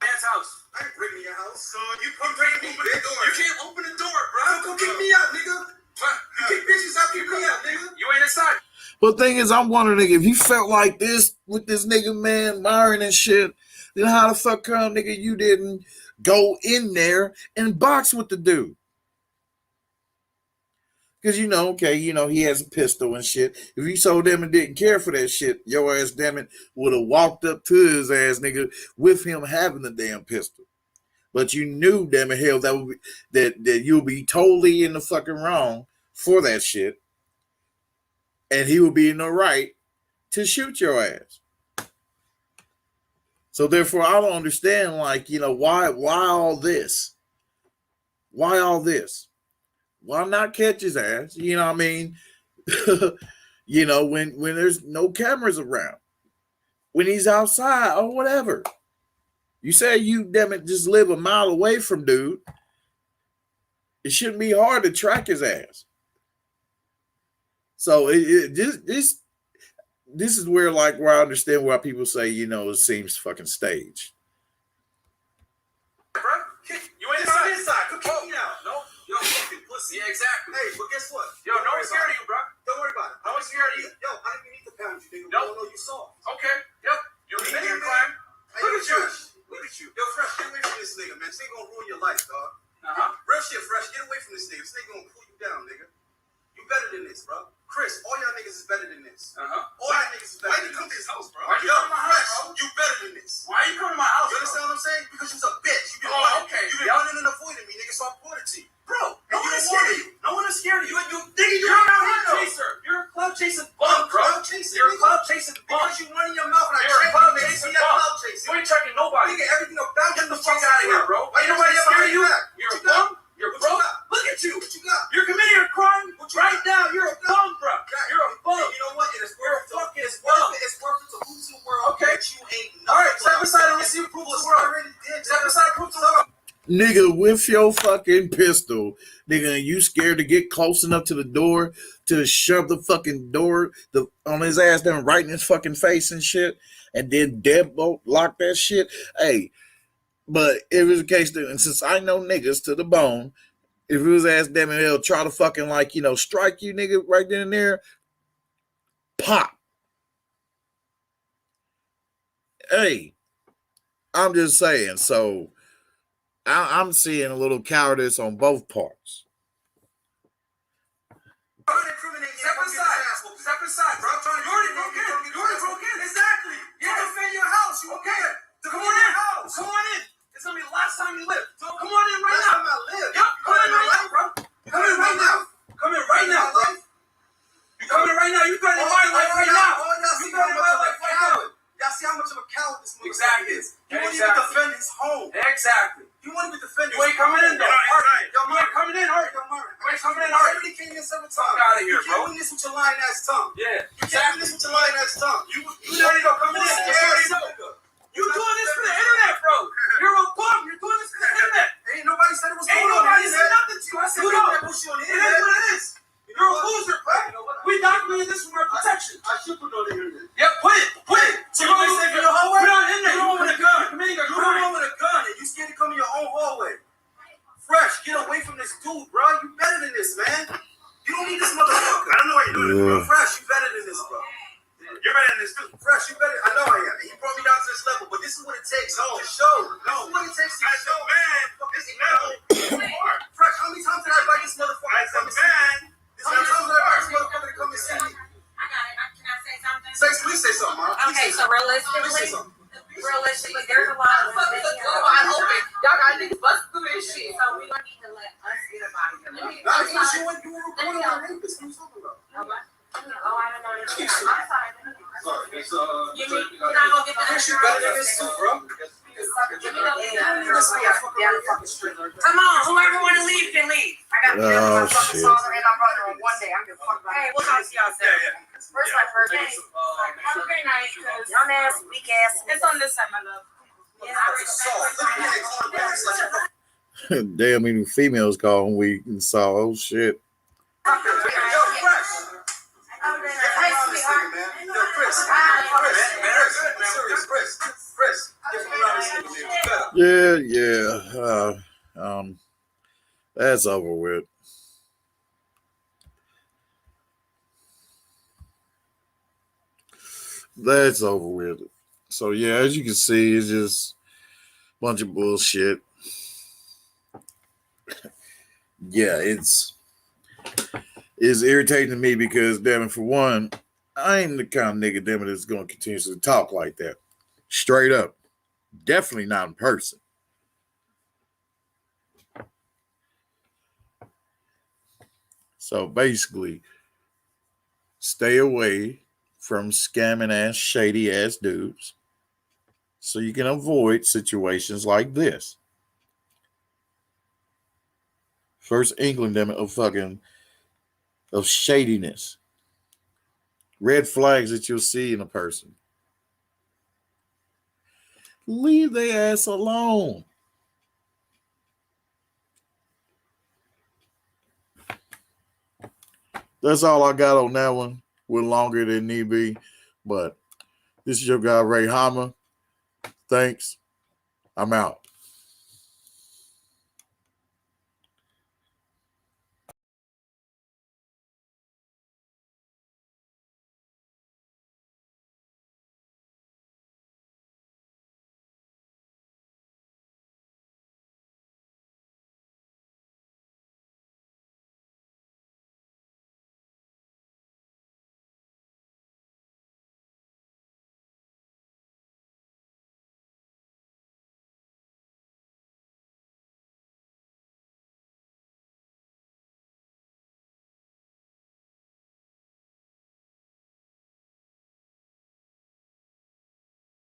Man's house. I ain't breaking your house. So you come break me with the door. You can't open the door, bro. Come kick me out, nigga. You kick bitches out, kick me out, nigga. You ain't inside. But the thing is, I'm wondering, nigga, if you felt like this with this nigga, man, Myron and shit, then how the fuck come, nigga, you didn't go in there and box with the dude? Because, you know, okay, you know, he has a pistol and shit. If you told him and didn't care for that shit, your ass, damn it, would have walked up to his ass, nigga, with him having the damn pistol. But you knew, damn it, hell, that would be, that you'll be totally in the fucking wrong for that shit. And he would be in the right to shoot your ass. So therefore, I don't understand, like, you know, why all this? Why all this? Why not catch his ass? You know what I mean? You know, when there's no cameras around, when he's outside or whatever. You say you, damn it, just live a mile away from dude. It shouldn't be hard to track his ass. So this is where I understand why people say, you know, it seems fucking staged. Bro, you ain't inside. Go kick me out. No, yo, fucking pussy. Yeah, exactly. Hey, but guess what? Yo, no one's scared of you, bro. Don't worry about it. No one's scared of you. Yo, I didn't even need to pound you, nigga. No, you soft. Okay. Yep. You're a medium crime. Look at you. Look at you. Yo, Fresh, get away from this nigga, man. This ain't gonna ruin your life, dog. Real shit, Fresh. Get away from this nigga. This nigga gonna pull you down, nigga. You better than this, bro. Chris, all y'all niggas is better than this. All y'all niggas is better than this. Why you come to his house, bro? Why you come to my house, bro? You better than this. Why you come to my house? You understand what I'm saying? Because you's a bitch. You been running and avoiding me, nigga, so I'm pointing to you. Bro, no one is scared of you. No one is scared of you. Nigga, you're a cloud chaser. You're a cloud chasing bum, bro. You're a cloud chasing bum. Because you run in your mouth and I check you, nigga, so you're a cloud chaser. You ain't checking nobody. Nigga, everything about you. Get the fuck out of here, bro. Why nobody ever scared of you? You're a bum. You're broke. Look at you. What you got? You're committing a crime right now. You're a bum, bro. You're a bum. You know what? It is worth it. It's worth it to lose the world. Okay. You ain't nothing. All right. Step aside and let's see who proves the world. Step aside and prove the world. Nigga, with your fucking pistol, nigga, you scared to get close enough to the door to shove the fucking door on his ass down right in his fucking face and shit, and then deadbolt lock that shit. Hey, but if it's the case that, and since I know niggas to the bone, if it was ass damn it, they'll try to fucking, like, you know, strike you, nigga, right then and there, pop. Hey, I'm just saying, so I'm seeing a little cowardice on both parts. Step aside, bro. You already broke in. Exactly. You defend your house. You okay? Come on in. Come on in. It's gonna be the last time you live. So come on in right now. Last time I live. Yep. Come in right now, bro. Come in right now. Come in right now, bro. You come in right now. You threatening my life right now. You threatening my life right now. Y'all see how much of a coward this motherfucker is. He won't even defend his home. Exactly. You won't even defend his home. You ain't coming in, though. You ain't coming in, Art. You ain't coming Fresh, you better. I know I am. He brought me down to this level, but this is what it takes. No, to show. No, what it takes to show. Man, this level. Fresh, how many times did I invite this motherfucker to come and see me? How many times did I invite this motherfucker to come and see me? I got it. Can I say something? Please say something, Mom. Okay, so realistically, there's a lot of wide open. Y'all got niggas busting through this shit. So we don't need to let us get about it. Nah, you were recording on a rapist. What are you talking about? Oh, I don't know. I'm sorry. Sorry, it's You mean you're not gonna get the you better than this too, bro. Come on, whoever want to leave can leave. I got Oh, shit. and my brother on one day. I'm gonna fuck about it. Hey, we'll talk to y'all soon. First my birthday. Have a great night. Young ass, weak ass. It's on this side, my love. Damn, even females call him weak and saw. Oh shit. Yeah. That's over with. That's over with. So yeah, as you can see, it's just a bunch of bullshit. Yeah, it's irritating to me because, damn it, for one, I ain't the kind of nigga, damn it, that's going to continuously talk like that. Straight up. Definitely not in person. So basically, stay away from scamming ass, shady ass dudes so you can avoid situations like this. First inkling, damn it, of shadiness. Red flags that you'll see in a person. Leave their ass alone. That's all I got on that one. Went longer than need be. But this is your guy, Ray Hama. Thanks. I'm out.